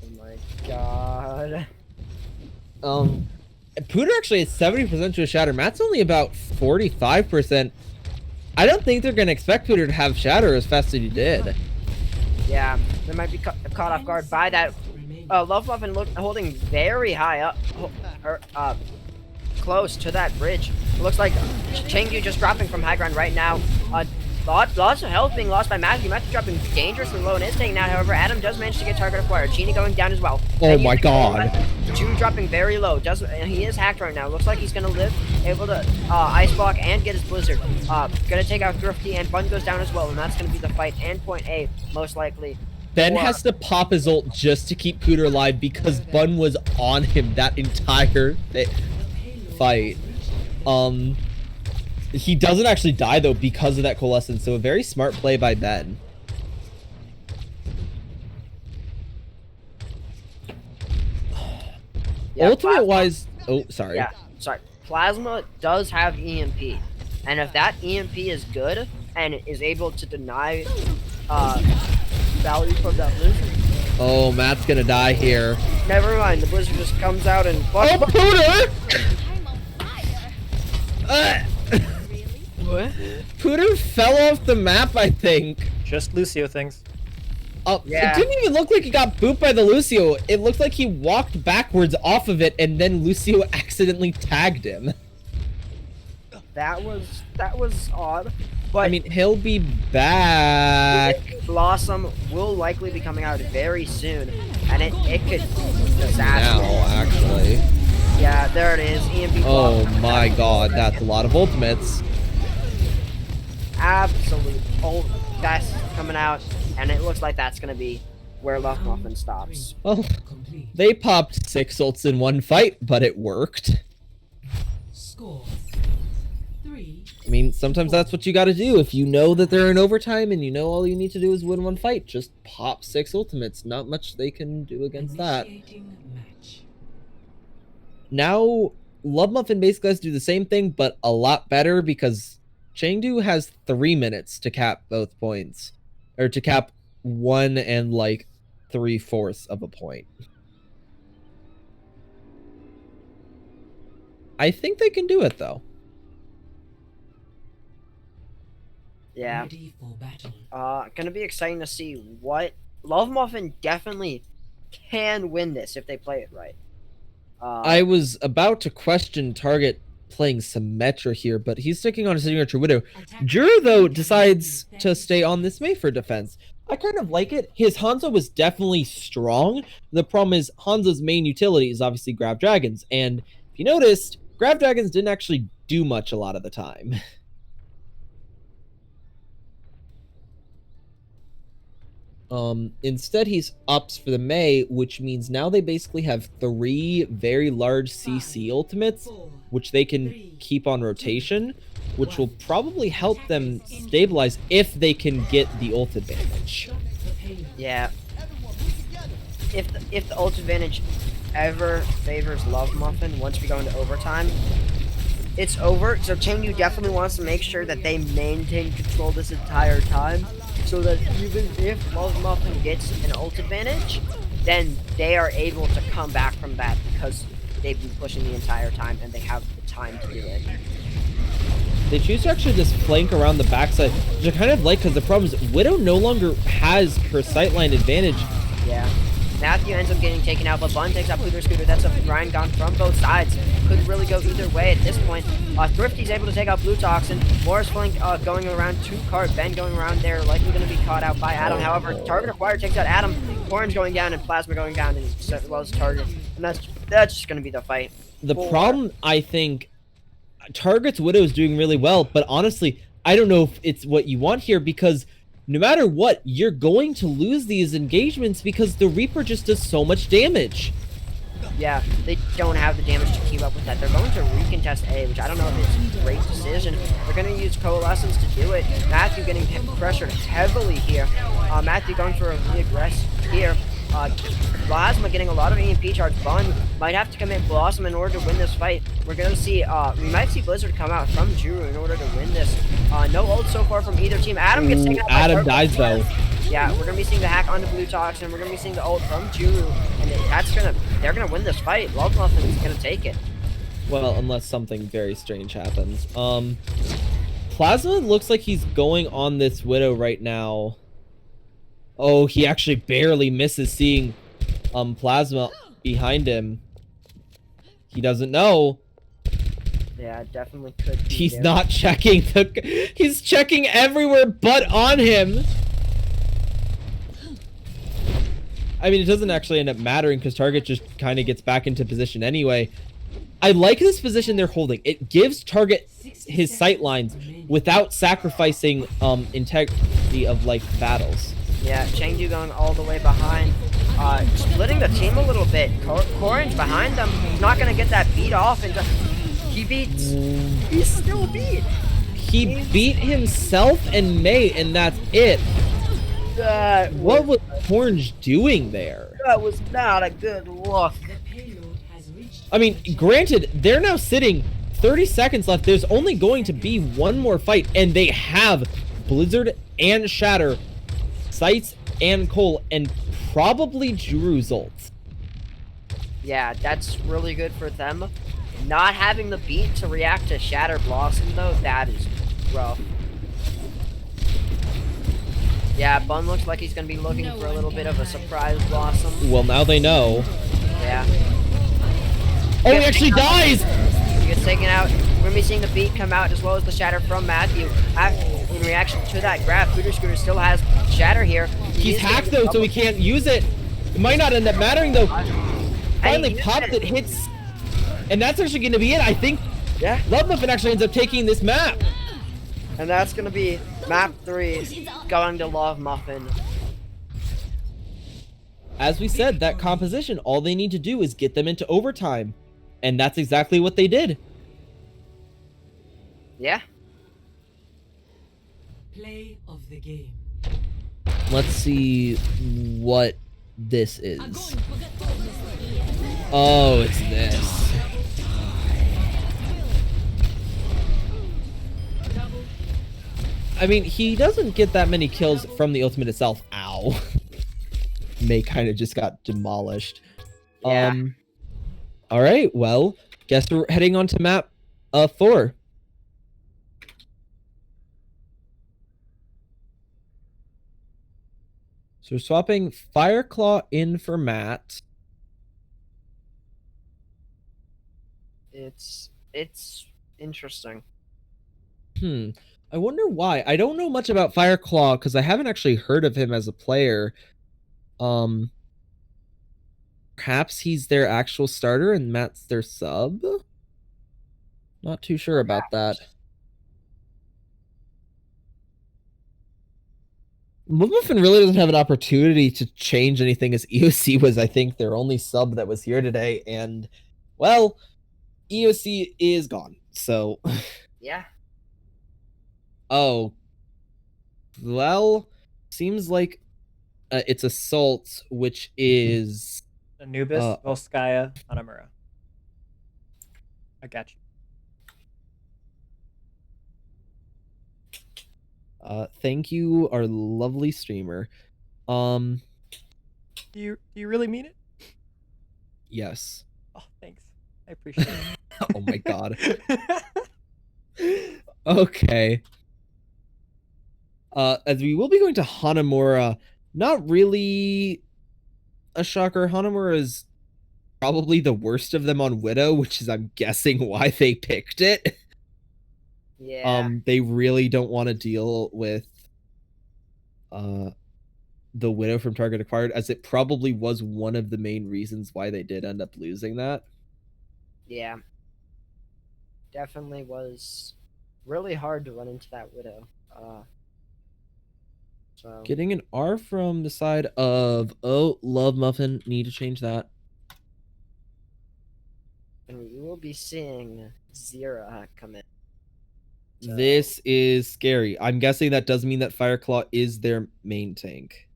Oh my god. Pooter actually has 70% to a shatter. Matt's only about 45%. I don't think they're gonna expect Pooter to have shatter as fast as he did. Yeah, they might be caught off guard by that. L.O.V.E.M.U.F.F.I.N holding very high up, close to that bridge. It looks like Chengdu just dropping from high ground right now. Lots of health being lost by Matthew. Matthew dropping dangerously low and is taken out. However, Adam does manage to get target acquired. Genie going down as well. Oh my god. Drew dropping very low. He is hacked right now. Looks like he's gonna live, able to ice block and get his blizzard. Gonna take out Thrifty, and Bun goes down as well, and that's gonna be the fight and point A most likely. Ben has to pop his ult just to keep Cooter alive because Bun was on him that entire fight. He doesn't actually die though because of that coalescence, so a very smart play by Ben. Yeah, Ultimate wise, oh sorry. Yeah, sorry. Plasma does have EMP, and if that EMP is good and is able to deny value from that blizzard. Oh, Matt's gonna die here. Never mind, the blizzard just comes out and. Oh, Pooter! I'm on fire. What? Pooter fell off the map, I think. Just Lucio things. Oh, Yeah. It didn't even look like he got booped by the Lucio. It looked like he walked backwards off of it, and then Lucio accidentally tagged him. That was odd. But I mean, he'll be back. Blossom will likely be coming out very soon, and it could disaster. Now, actually. Yeah, there it is. EMP. Oh Blossom. my god, that's a lot of ultimates. Absolute best coming out, and it looks like that's gonna be where L.O.V.E.M.U.F.F.I.N stops. Well, Complete. they popped 6 ults in one fight, but it worked. Score 3. I mean, sometimes that's what you gotta do. If you know that they're in overtime and you know all you need to do is win one fight, just pop 6 ultimates. Not much they can do against that. Initiating match. Now, L.O.V.E.M.U.F.F.I.N basically has to do the same thing, but a lot better because Chengdu has 3 minutes to cap both points. Or to cap 1 and like 3/4 of a point. I think they can do it though. Yeah. Ready for battle. Gonna be exciting to see what L.O.V.E.M.U.F.F.I.N definitely can win this if they play it right. I was about to question Target playing Symmetra here, but he's sticking on a Signature Widow. Jura, though, decides to stay on this Mei for defense. I kind of like it. His Hanzo was definitely strong. The problem is Hanzo's main utility is obviously Grab Dragons, and if you noticed, Grab Dragons didn't actually do much a lot of the time. Instead he's ups for the Mei, which means now they basically have 3 very large CC ultimates, which they can keep on rotation, which will probably help them stabilize if they can get the ult advantage. Yeah. If the ult advantage ever favors L.O.V.E.M.U.F.F.I.N once we go into overtime, it's over. So Chengdu definitely wants to make sure that they maintain control this entire time, so that even if L.O.V.E.M.U.F.F.I.N gets an ult advantage, then they are able to come back from that because they've been pushing the entire time and they have the time to do it. They choose to actually just flank around the backside, which I kind of like because the problem is Widow no longer has her sightline advantage. Yeah. Matthew ends up getting taken out, but Bun takes out Scooter. That's a grind gone from both sides. Could really go either way at this point. Thrifty's able to take out Blue Toxin. Morris Flink going around 2 card. Ben going around there, likely going to be caught out by Adam. However, Target acquired takes out Adam. Orange going down and Plasma going down, and as well as Target. And that's just going to be the fight. The problem, I think, Target's Widow is doing really well, but honestly, I don't know if it's what you want here because no matter what, you're going to lose these engagements because the Reaper just does so much damage. Yeah, they don't have the damage to keep up with that. They're going to recontest A, which I don't know if it's a great decision. They're going to use Coalescence to do it. Matthew getting pressured heavily here. Matthew going for a re-aggress here. Plasma getting a lot of EMP charge. Bun might have to commit Blossom in order to win this fight. We're going to see, we might see Blizzard come out from Juru in order to win this. No ult so far from either team. Adam gets taken out by Adam dies though. Yeah, we're going to be seeing the hack onto Blue Toxin. We're going to be seeing the ult from Juru. And they're going to win this fight. L.O.V.E.M.U.F.F.I.N is going to take it. Well, unless something very strange happens. Plasma looks like he's going on this Widow right now. Oh, he actually barely misses seeing Plasma behind him. He doesn't know. Yeah, definitely could be He's there. not checking he's checking everywhere but on him. I mean, it doesn't actually end up mattering because Target just kind of gets back into position anyway. I like this position they're holding. It gives Target his sight lines without sacrificing integrity of like battles. Yeah, Chengdu going all the way behind. Splitting the team a little bit. Corrin's behind them. He's not gonna get that beat off and he beats. He's still beat. He beat himself and May, and that's it. What was Orange doing there? That was not a good look. I mean, granted, they're now sitting 30 seconds left. There's only going to be one more fight, and they have Blizzard and Shatter, Sights and Cole, and probably Jeruzalt. Yeah, that's really good for them. Not having the beat to react to Shatter Blossom, though, that is rough. Yeah, Bun looks like he's going to be looking for a little bit of a surprise Blossom. Well, now they know. Yeah. Oh, he actually dies! He gets taken out. We're going to be seeing the beat come out as well as the Shatter from Matthew. In reaction to that grab, Booter Scooter still has Shatter here. He's hacked, though, so he can't use it. It might not end up mattering, though. Finally popped it, hits. And that's actually going to be it, I think. Yeah. L.O.V.E.M.U.F.F.I.N actually ends up taking this map. And that's going to be map 3 going to L.O.V.E.M.U.F.F.I.N. As we said, that composition, all they need to do is get them into overtime. And that's exactly what they did. Yeah. Play of the game. Let's see what this is. Oh, it's this. I mean, he doesn't get that many kills from the ultimate itself. Ow. May kind of just got demolished. Yeah. All right, well, guess we're heading on to map 4. So we're swapping Fireclaw in for Matt. It's interesting. I wonder why. I don't know much about Fireclaw because I haven't actually heard of him as a player. Perhaps he's their actual starter and Matt's their sub? Not too sure about that. L.O.V.E.M.U.F.F.I.N really doesn't have an opportunity to change anything, as EOC was, I think, their only sub that was here today. And, well, EOC is gone. So, Yeah. oh, well, seems like it's Assault, which is Anubis, Volskaya, Hanamura. I got you. Thank you, our lovely streamer. Do you really mean it? Yes. Oh, thanks. I appreciate it. Oh my god. Okay. As we will be going to Hanamura, not really a shocker. Hanamura is probably the worst of them on Widow, which is, I'm guessing, why they picked it. Yeah. They really don't want to deal with the Widow from Target Acquired, as it probably was one of the main reasons why they did end up losing that. Yeah. Definitely was really hard to run into that Widow. So Getting an R from the side of, oh, L.O.V.E.M.U.F.F.I.N, need to change that. and we will be seeing Zira come in. So, This is scary. I'm guessing that does mean that Fireclaw is their main tank.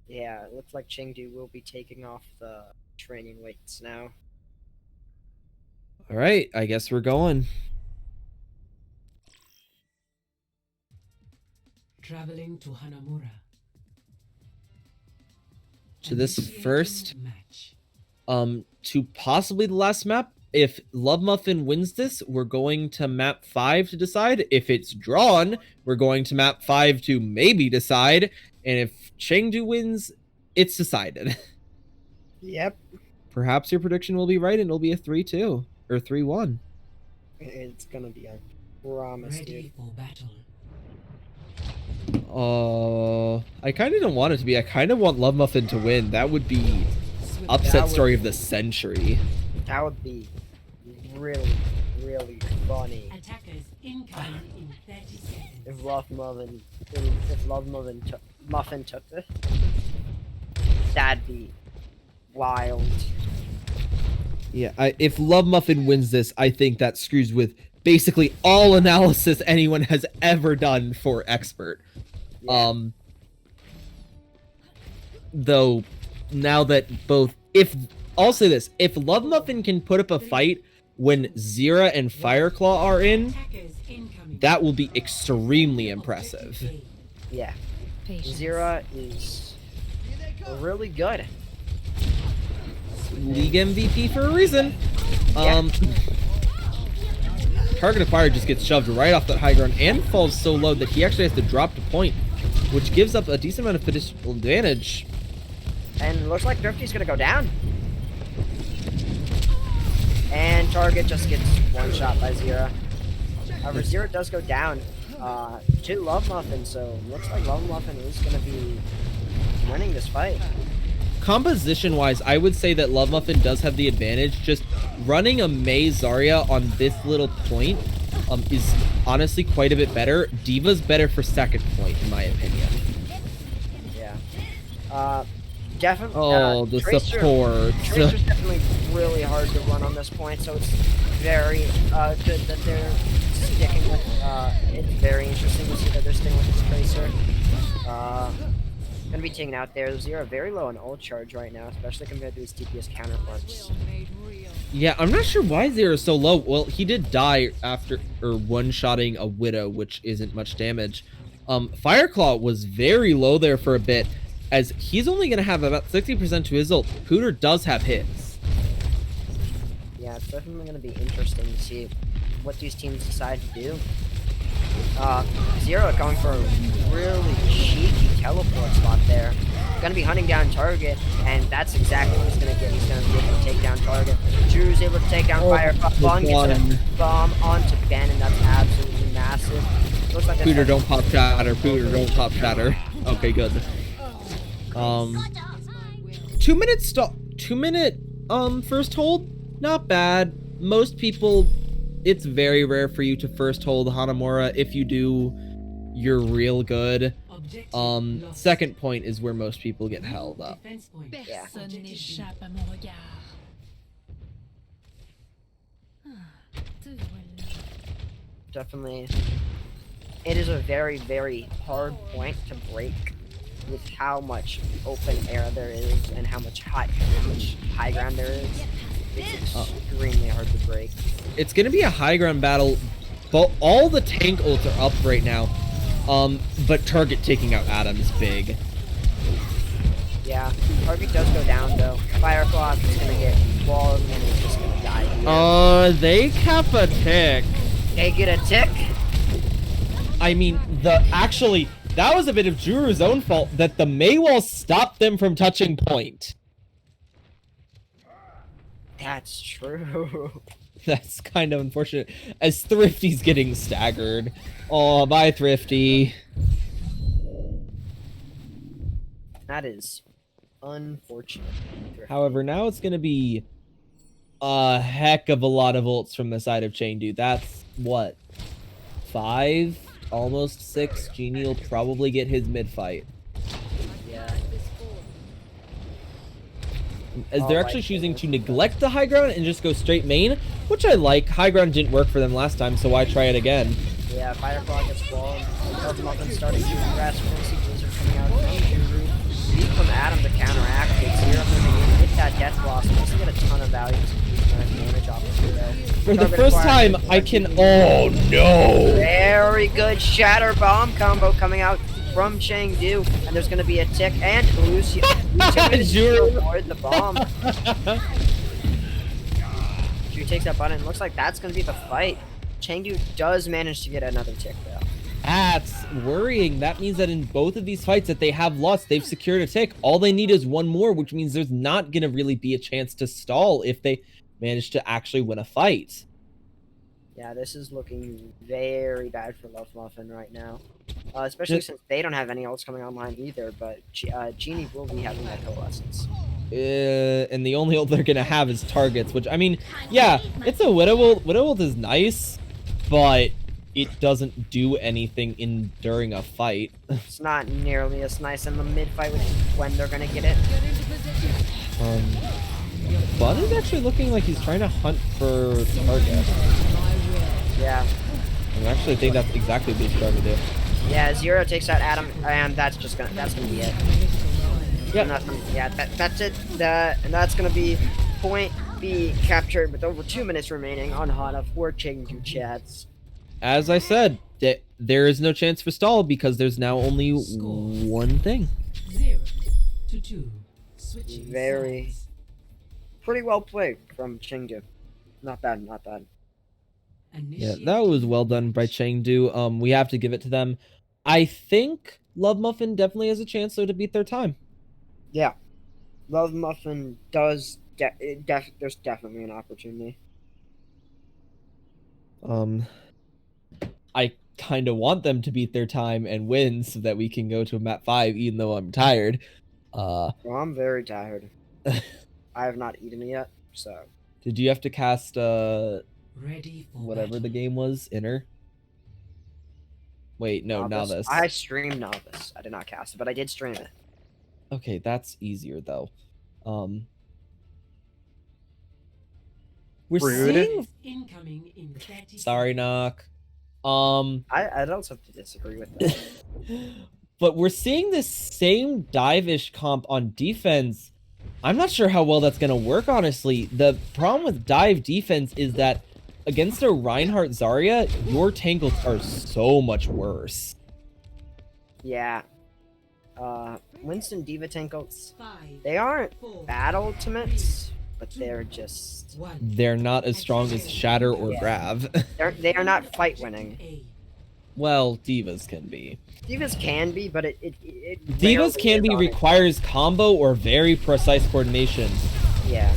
yeah, it looks like Chengdu will be taking off the training weights now. All right, I guess we're going. Traveling to Hanamura. To this first, match. to possibly the last map. If L.O.V.E.M.U.F.F.I.N wins this, we're going to map 5 to decide. If it's drawn, we're going to map 5 to maybe decide. And if Chengdu wins, it's decided. Yep. Perhaps your prediction will be right and it'll be a 3-2 or 3-1. It's gonna be a promise, Ready for battle. I kind of don't want it to be. I kind of want L.O.V.E.M.U.F.F.I.N to win. That would be upset story of the century. That would be really, really funny Attackers incoming in 30 seconds. if L.O.V.E.M.U.F.F.I.N if L.O.V.E.M.U.F.F.I.N took this, that'd be wild. Yeah, if L.O.V.E.M.U.F.F.I.N wins this, I think that screws with basically all analysis anyone has ever done for expert. Yeah. Though now that I'll say this, if L.O.V.E.M.U.F.F.I.N can put up a fight when Zira and Fireclaw are in, Attackers incoming. that will be extremely impressive. Yeah. Patience. Zira is really good. League MVP for a reason. Yeah. Target acquired just gets shoved right off that high ground and falls so low that he actually has to drop to point, which gives up a decent amount of physical advantage. And looks like Thrifty's gonna go down. And Target just gets one shot by Zira. However, Zira does go down to L.O.V.E.M.U.F.F.I.N, so looks like L.O.V.E.M.U.F.F.I.N is gonna be winning this fight. Composition wise, I would say that L.O.V.E.M.U.F.F.I.N does have the advantage. Just running a Mei Zarya on this little point is honestly quite a bit better. Diva's better for second point, in my opinion. Yeah. Definitely. Oh, the support. Tracer's definitely really hard to run on this point, so it's very good that they're sticking with. It's very interesting to see that they're sticking with this Tracer. Gonna be taken out there. Zira very low on ult charge right now, especially compared to his DPS counterparts. Yeah, I'm not sure why Zira is so low. Well, he did die after one-shotting a Widow, which isn't much damage. Fireclaw was very low there for a bit, as he's only going to have about 60% to his ult. Pooter does have hits. Yeah, it's definitely gonna be interesting to see what these teams decide to do. Zira going for a really cheeky teleport spot there. Gonna be hunting down Target, and that's exactly what he's gonna get. He's gonna be able to take down Target. Drew's able to take down Fireclaw. Bun gets a bomb onto Ben, and that's absolutely massive. Looks like Pooter, don't pop shatter. Pooter, don't pop shatter. Okay, good. 2 minute stop. 2 minute first hold, not bad. Most people, it's very rare for you to first hold Hanamura. If you do, you're real good. Second point is where most people get held up. Yeah. Personne n'échappe à mon regard. Te voilà. Definitely. It is a very, very hard point to break with how much open air there is and how much high ground there is. It's extremely hard to break. It's gonna be a high ground battle, but all the tank ults are up right now. But Target taking out Adam is big. Yeah, Target does go down though. Fireclaw is gonna get walled and is just gonna die here. They cap a tick. They get a tick. I mean, that was a bit of Juru's own fault that the Maywall stopped them from touching point. That's true. That's kind of unfortunate, as Thrifty's getting staggered. Oh, bye, Thrifty. That is unfortunate. However, now it's going to be a heck of a lot of ults from the side of Chengdu. That's, what, 5? Almost 6. Genie will probably get his mid-fight. Yeah. As they're actually choosing to neglect the high ground and just go straight main, which I like. High ground didn't work for them last time, so why try it again? Yeah, Firefly gets walled. L.O.V.E.M.U.F.F.I.N starting to rest. We're gonna see Blizzard coming out from Juru. Beat from Adam to counteract it. Zira moving in with that death loss. He's gonna get a ton of value to damage off of Zero. For the first time, I can. Oh no! Very good Shatter Bomb combo coming out from Chengdu, and there's gonna be a tick and Lucio. Juru avoid the bomb. Juru takes that button. Looks like that's gonna be the fight. Chengdu does manage to get another tick though. That's worrying. That means that in both of these fights that they have lost, they've secured a tick. All they need is one more, which means there's not gonna really be a chance to stall if they manage to actually win a fight. Yeah, this is looking very bad for L.O.V.E.M.U.F.F.I.N right now. Especially since they don't have any ults coming online either, but Genie will be having that coalescence. And the only ult they're gonna have is targets, which, I mean, yeah, it's a Widow ult. Widow ult is nice, but it doesn't do anything during a fight. It's not nearly as nice in the mid-fight, which is when they're gonna get it. Bun is actually looking like he's trying to hunt for target. Yeah. I actually think that's exactly what he's trying to do. Yeah, Zero takes out Adam, and that's gonna be it. Yeah. That's it. And that's gonna be point B captured with over 2 minutes remaining on Hana for Chengdu Chats. As I said, there is no chance for stall because there's now only one thing. 0-2. Switching Very sides. pretty well played from Chengdu. Not bad. Yeah, that was well done by Chengdu. We have to give it to them. I think L.O.V.E.M.U.F.F.I.N definitely has a chance though to beat their time. Yeah, L.O.V.E.M.U.F.F.I.N does. There's definitely an opportunity. I kind of want them to beat their time and win so that we can go to a map 5, even though I'm tired. Well, I'm very tired. I have not eaten yet, so. Did you have to cast Ready for whatever the battle. game was? Inner? Wait, no, Novice. I streamed Novice. I did not cast it, but I did stream it. Okay, that's easier though. We're Rude. seeing. Incoming in 30 Sorry, seconds. Knock. I don't have to disagree with that. But we're seeing this same dive-ish comp on defense. I'm not sure how well that's gonna work, honestly. The problem with dive defense is that against a Reinhardt Zarya, your tangles are so much worse. Yeah. Winston Diva Tankles, 5, they aren't 4, bad ultimates, but they're just 1. They're not as strong as Shatter or Yeah. Grav. they are not fight winning. A. Well, Divas can be. Divas can be, but it Divas rarely can is be on it. requires combo or very precise coordination. Yeah.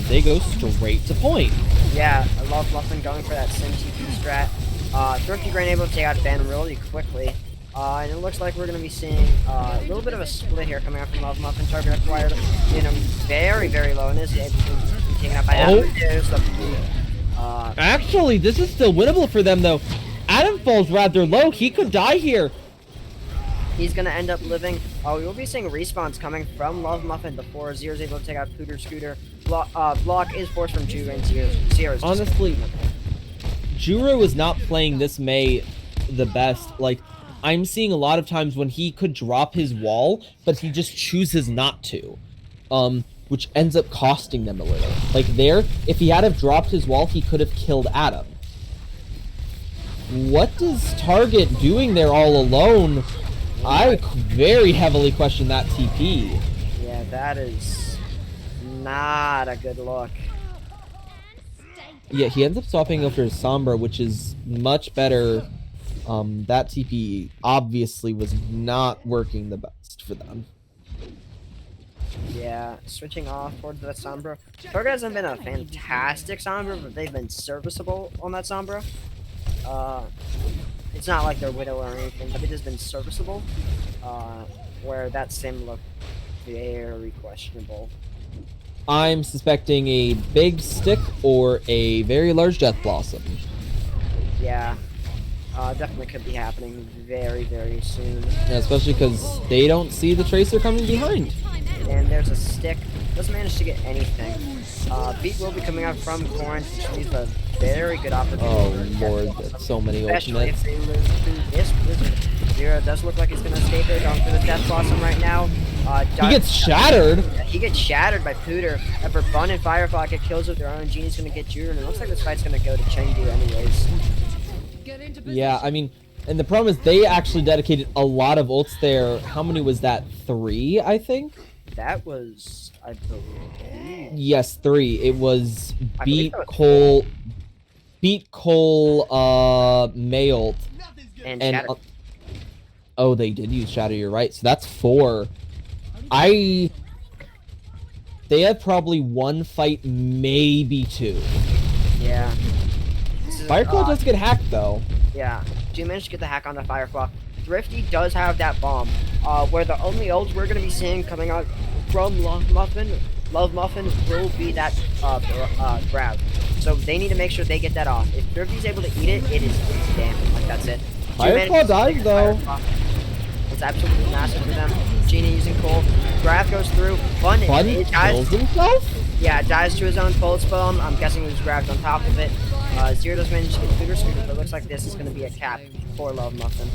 They go straight to point. Yeah, I love L.O.V.E.M.U.F.F.I.N going for that Sim TP strat. Thrifty Grain able to take out Ben really quickly. And it looks like we're going to be seeing a little bit of a split here coming out from L.O.V.E.M.U.F.F.I.N. Target acquired, very, very low, and is able to be taken out by Adam. There's the Actually, this is still winnable for them, though. Adam falls rather low. He could die here. He's going to end up living. We will be seeing respawns coming from L.O.V.E.M.U.F.F.I.N before Zero's able to take out Pooter Scooter. Block is forced from Ju, and Zero's Honestly, Juro is not playing this May the best. Like, I'm seeing a lot of times when he could drop his wall, but he just chooses not to. Which ends up costing them a little. Like there, if he had have dropped his wall, he could have killed Adam. What is Target doing there all alone? I very heavily question that TP. Yeah, that is not a good look. Yeah, he ends up swapping over to Sombra, which is much better. That TP obviously was not working the best for them. Yeah, switching off towards that Sombra. Target hasn't been a fantastic Sombra, but they've been serviceable on that Sombra. It's not like they're Widow or anything, but it has been serviceable. Where that Sim looked very questionable. I'm suspecting a big stick or a very large Death Blossom. Yeah, definitely could be happening very, very soon. Yeah, especially because they don't see the Tracer coming behind. And there's a stick. Doesn't manage to get anything. Beat will be coming out from Corinth, which leaves a very good opportunity. Oh lord, that's so many Especially ultimates. if they lose to this Blizzard. Zero does look like he's going to escape there, going for the Death Blossom right now. He gets shattered. He gets shattered by Pooter. And for Bun and Firefly get kills with their own, Genie's going to get Juru, and it looks like this fight's going to go to Chengdu anyways. Yeah, I mean, and the problem is they actually dedicated a lot of ults there. How many was that? 3, I think? That was, I believe. Yes, 3. It was I beat believe that was Cole, May ult. And And Shatter. oh, they did use Shatter, you're right. So that's 4. They have probably 1 fight, maybe 2. Yeah. Firefly does get hacked, though. Yeah. Do you manage to get the hack on the Firefly? Thrifty does have that bomb. Where the only ults we're going to be seeing coming out from L.O.V.E.M.U.F.F.I.N. L.O.V.E.M.U.F.F.I.N will be that grab. So they need to make sure they get that off. If Thrifty's able to eat it, it's damage. Like that's it. Firefall dies though. It's absolutely massive for them. Genie using Cole. Grab goes through. Fun kills himself? Yeah, dies to his own pulse bomb. I'm guessing he was grabbed on top of it. Zero does manage to get Scooter, but it looks like this is going to be a cap for L.O.V.E.M.U.F.F.I.N.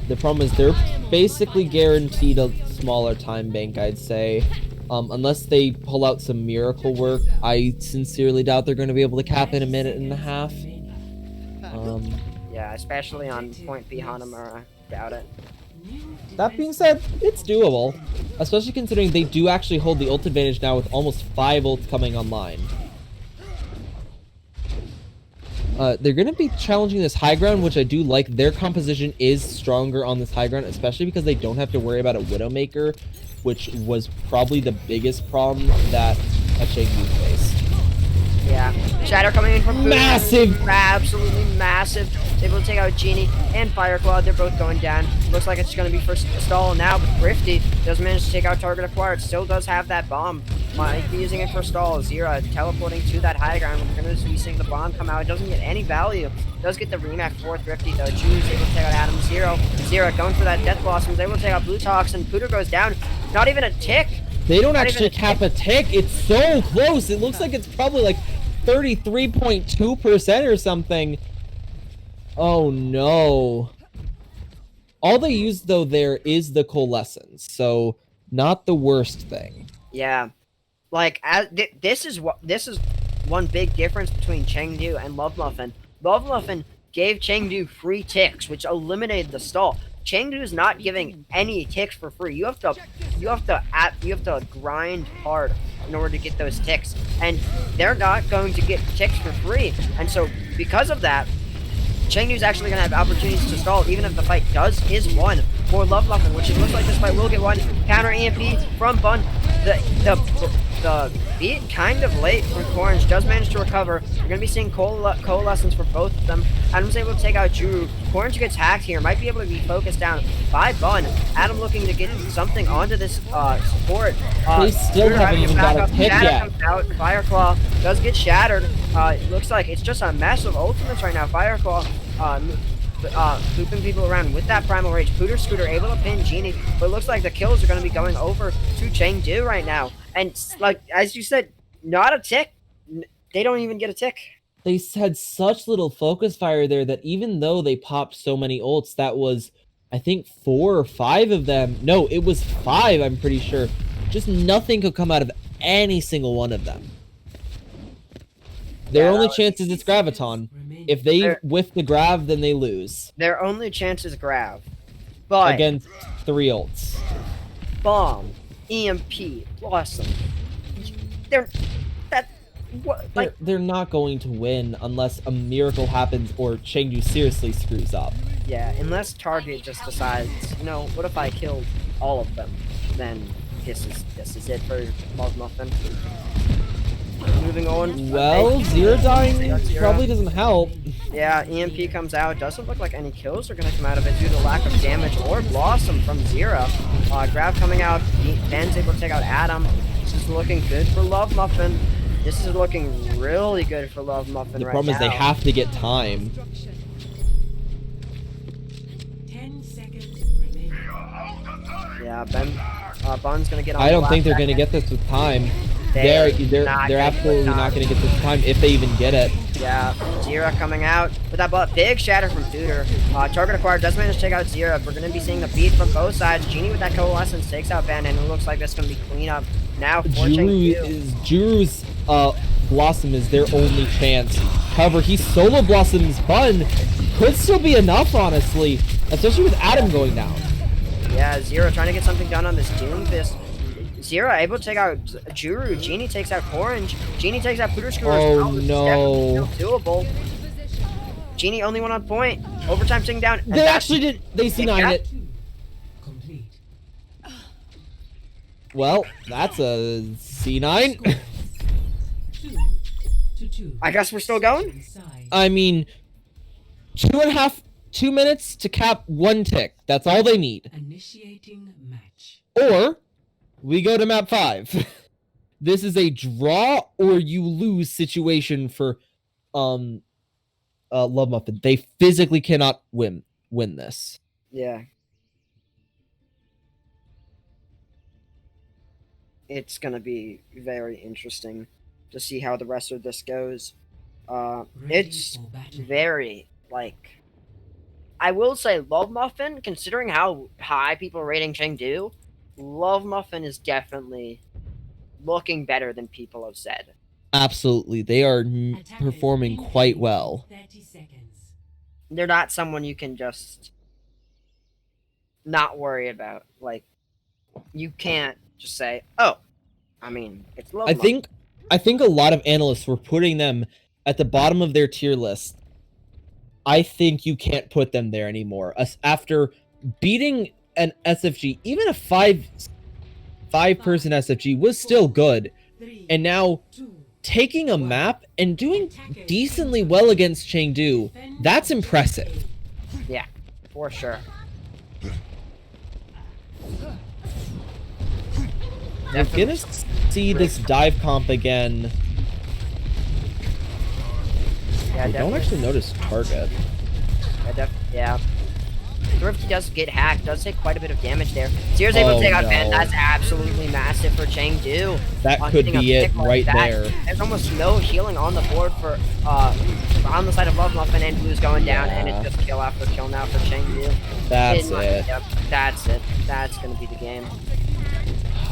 The problem is they're basically guaranteed a smaller time bank, I'd say. Unless they pull out some miracle work, I sincerely doubt they're going to be able to cap in a minute and a half. Yeah, especially on point B Hanamura. Doubt it. That being said, it's doable. Especially considering they do actually hold the ult advantage now with almost 5 ults coming online. They're going to be challenging this high ground, which I do like. Their composition is stronger on this high ground, especially because they don't have to worry about a Widowmaker, which was probably the biggest problem that a Chengdu faced. Yeah. Shatter coming in from Massive! Absolutely massive. Able to take out Genie and Fireclaw. They're both going down. Looks like it's going to be first stall now, but Thrifty does manage to take out target acquired. Still does have that bomb. Might be using it for stall. Zira teleporting to that high ground. We're going to be seeing the bomb come out. It doesn't get any value. Does get the remap for Thrifty though. June's able to take out Adam. Zira going for that Death Blossom. Is able to take out Blue Toxin. Pooter goes down. Not even a tick. They don't actually cap a tick. It's so close. It looks like it's probably like 33.2% or something. Oh no. All they use though there is the Coalescence, so not the worst thing. Yeah. Like this is one big difference between Chengdu and L.O.V.E.M.U.F.F.I.N. L.O.V.E.M.U.F.F.I.N gave Chengdu free ticks, which eliminated the stall. Chengdu is not giving any ticks for free. You have to grind hard in order to get those ticks, and they're not going to get ticks for free. And so because of that, Chengdu's actually going to have opportunities to stall, even if the fight is won for L.O.V.E.M.U.F.F.I.N, which it looks like this fight will get won. Counter EMP from Bun. The beat kind of late from Orange does manage to recover. We're going to be seeing Coalescence for both of them. Adam's able to take out Juru. Orange gets hacked here. Might be able to be focused down by Bun. Adam looking to get something onto this support. They still haven't even got a pick yet. Comes out. Fireclaw does get shattered. It looks like it's just a mess of ultimates right now. Fireclaw looping people around with that Primal Rage. Pooter Scooter able to pin Genie, but it looks like the kills are going to be going over to Chengdu right now. And like as you said, not a tick. They don't even get a tick. They had such little focus fire there that even though they popped so many ults, that was, I think, 4 or 5 of them. No, it was 5, I'm pretty sure. Just nothing could come out of any single one of them. Their only chance is it's Graviton. If they whiff the Grav, then they lose. Their only chance is Grav. But against 3 ults. Bomb, EMP, Blossom. They're not going to win unless a miracle happens or Chengdu seriously screws up. Yeah, unless Target just decides, you know, what if I killed all of them? Then this is it for L.O.V.E.M.U.F.F.I.N. Moving on. Well, Zero dying probably doesn't help. Yeah, EMP comes out. Doesn't look like any kills are going to come out of it due to lack of damage or Blossom from Zero. Grav coming out. Ben's able to take out Adam. This is looking good for L.O.V.E.M.U.F.F.I.N. This is looking really good for L.O.V.E.M.U.F.F.I.N. right now. The problem is they have to get time. 10 seconds remaining. Yeah, Bun's going to get on. I don't think they're going to get this with time. They're absolutely not going to get this time if they even get it. Yeah, Zira coming out with that big shatter from Tudor. Target acquired does manage to take out Zira. We're going to be seeing the beat from both sides. Genie with that Coalescence takes out Ben, and it looks like that's going to be cleanup now for Juru's Blossom is their only chance. However, he solo Blossoms Bun could still be enough, honestly, especially with Adam going down. Yeah, Zira trying to get something done on this Doomfist. Zira able to take out Juru. Genie takes out Orange. Genie takes out Pooter Scooter. Oh no. Doable. Genie only one on point. Overtime sitting down. They actually did. They C9 it. Complete. Well, that's a C9. 2-2. I guess we're still going? I mean, 2 minutes to cap 1 tick. That's all they need. Initiating match. Or we go to map 5. This is a draw or you lose situation for L.O.V.E.M.U.F.F.I.N. They physically cannot win this. Yeah. It's gonna be very interesting to see how the rest of this goes. Ready It's for battle. very, like, I will say L.O.V.E.M.U.F.F.I.N, considering how high people are rating Chengdu, L.O.V.E.M.U.F.F.I.N is definitely looking better than people have said. Absolutely. They are Attackers performing quite incoming well. in 30 seconds. They're not someone you can just not worry about. Like, you can't just say, "Oh, I mean, it's L.O.V.E.M.U.F.F.I.N." I think a lot of analysts were putting them at the bottom of their tier list. I think you can't put them there anymore. After beating an SFG, even a five-person SFG was still good. 3, And now 2, taking a map and doing decently well against Chengdu, that's impressive. Yeah, for sure. We're gonna see this dive comp again. Yeah, We don't actually notice target. Yeah. Thrifty does get hacked, does take quite a bit of damage there. Sears able to take out Pen, that's absolutely massive for Chengdu. That could be it right there. There's almost no healing on the board for on the side of L.O.V.E.M.U.F.F.I.N, and Blue's going down, and it's just kill after kill now for Chengdu. That's it. Yep, that's it. That's gonna be the game.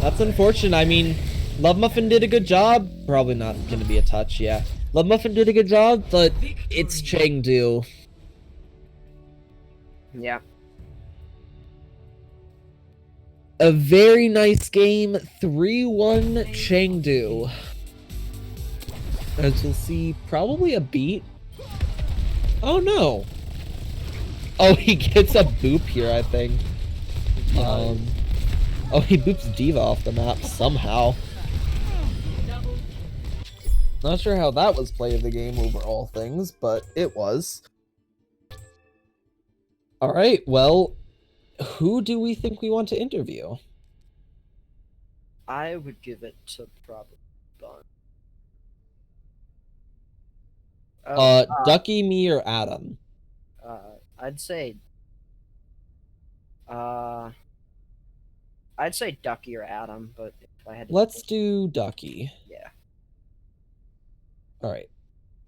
That's unfortunate. I mean, L.O.V.E.M.U.F.F.I.N did a good job. Probably not gonna be a touch, yeah. L.O.V.E.M.U.F.F.I.N did a good job, but it's Chengdu. Yeah. A very nice game, 3-1 Chengdu. As we'll see, probably a beat. Oh no. Oh, he gets a boop here, I think. Oh, he boops Diva off the map somehow. Not sure how that was play of the game over all things, but it was. Alright, well, who do we think we want to interview? I would give it to probably Bun. Ducky, me, or Adam? I'd say I'd say Ducky or Adam, but if I had to Let's do Ducky. Yeah. Alright.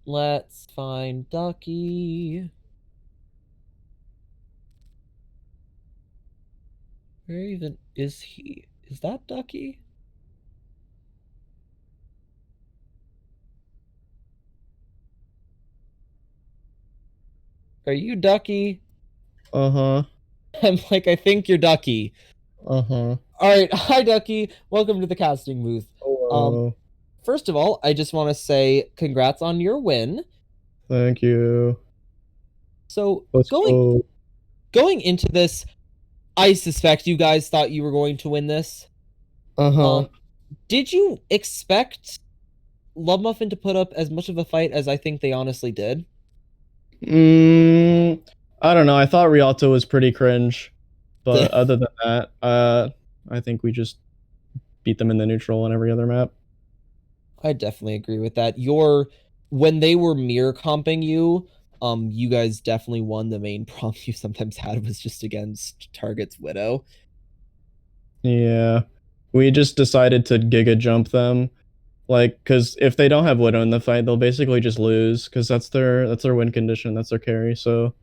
Let's find Ducky. Where even is he? Is that Ducky? Are you Ducky? Uh-huh. I'm like, I think you're Ducky. Uh-huh. Alright, hi Ducky. Welcome to the casting booth. Hello. First of all, I just want to say congrats on your win. Thank you. So Let's go. going into this, I suspect you guys thought you were going to win this. Uh-huh. Did you expect L.O.V.E.M.U.F.F.I.N to put up as much of a fight as I think they honestly did? I don't know. I thought Rialto was pretty cringe. But other than that, I think we just beat them in the neutral on every other map. I definitely agree with that. When they were mirror comping you, you guys definitely won. The main problem you sometimes had was just against Target's Widow. Yeah. We just decided to Giga jump them. Like, because if they don't have Widow in the fight, they'll basically just lose, because that's their win condition, that's their carry, so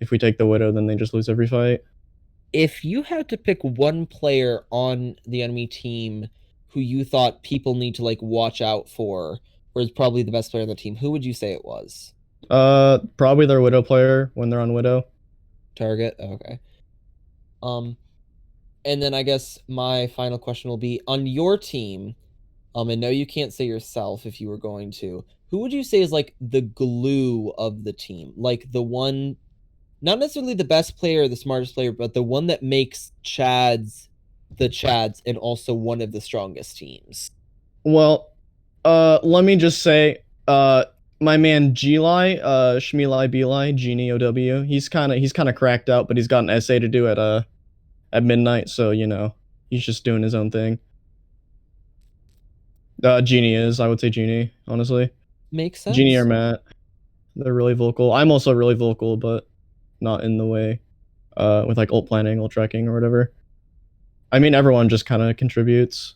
if we take the Widow, then they just lose every fight. If you had to pick one player on the enemy team who you thought people need to like watch out for, or is probably the best player on the team, who would you say it was? Probably their Widow player when they're on Widow. Target? Okay. And then I guess my final question will be, on your team, and no, you can't say yourself if you were going to, who would you say is like the glue of the team? Like the one, not necessarily the best player or the smartest player, but the one that makes Chads the Chads and also one of the strongest teams. Well, let me just say, my man Geli, Shmeli Beli, Genie OW, he's kind of cracked out, but he's got an essay to do at, at, midnight, so, you know, he's just doing his own thing. Genie is. I would say Genie, honestly. Makes sense. Genie or Matt. They're really vocal. I'm also really vocal, but not in the way with like ult planning, ult tracking, or whatever. I mean, everyone just kind of contributes.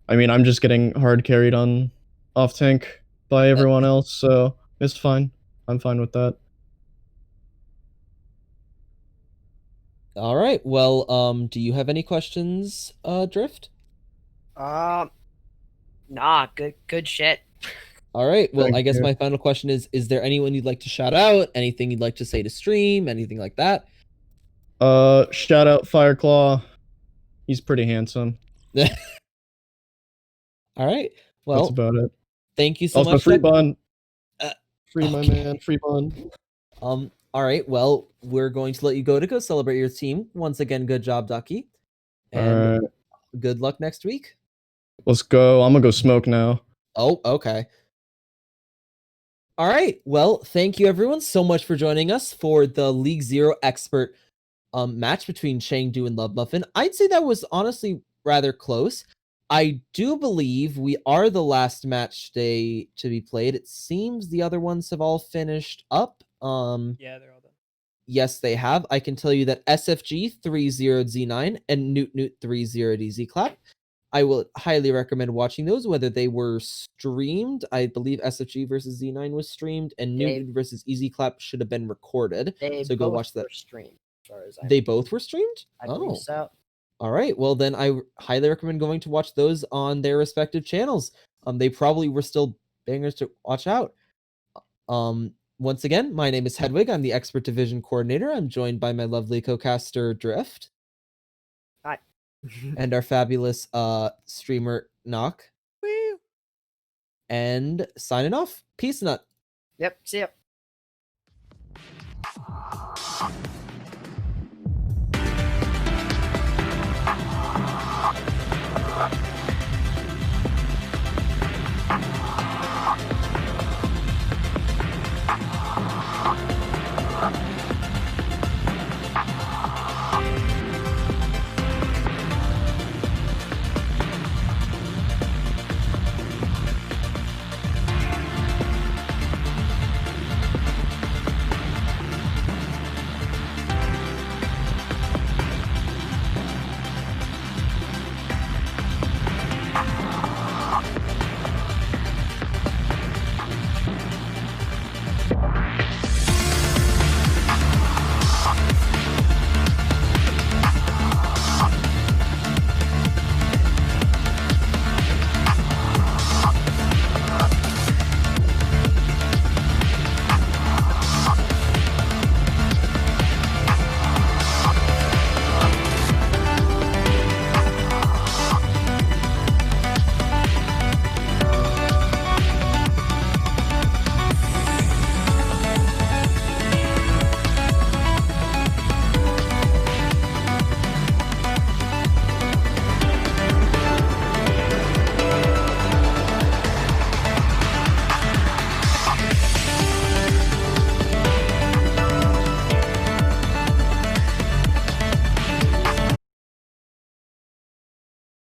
I mean, I'm just getting hard carried on off tank by everyone else, so it's fine. I'm fine with that. All right. Well, do you have any questions, Drift? Nah, good shit. All right. Well, Thank I guess you. my final question is there anyone you'd like to shout out? Anything you'd like to say to stream? Anything like that? Shout out Fireclaw. He's pretty handsome. All right. That's Well, about it. thank you so Also, much. free Doug. Bun. Uh, Free my okay. man. Free Bun. All right. Well, we're going to let you go celebrate your team. Once again, good job, Ducky. And Alright. good luck next week. Let's go. I'm gonna go smoke now. Oh, okay. All right. Well, thank you everyone so much for joining us for the League Zero expert match between Chengdu and L.O.V.E.M.U.F.F.I.N. I'd say that was honestly rather close. I do believe we are the last match day to be played. It seems the other ones have all finished up. Yeah, they're all done. Yes, they have. I can tell you that SFG 30Z9 and Newt 30DZ Clap. I will highly recommend watching those, whether they were streamed. I believe SFG versus Z9 was streamed, and Newton versus Easy Clap should have been recorded. So go watch that. Were streamed, as far as They both were streamed? I believe so. All right. Well, then I highly recommend going to watch those on their respective channels. They probably were still bangers to watch out. Once again, my name is Hedwig. I'm the Expert Division Coordinator. I'm joined by my lovely co-caster Drift. Hi. And our fabulous streamer Knock. Woo! And signing off. Peace nut. Yep, see ya.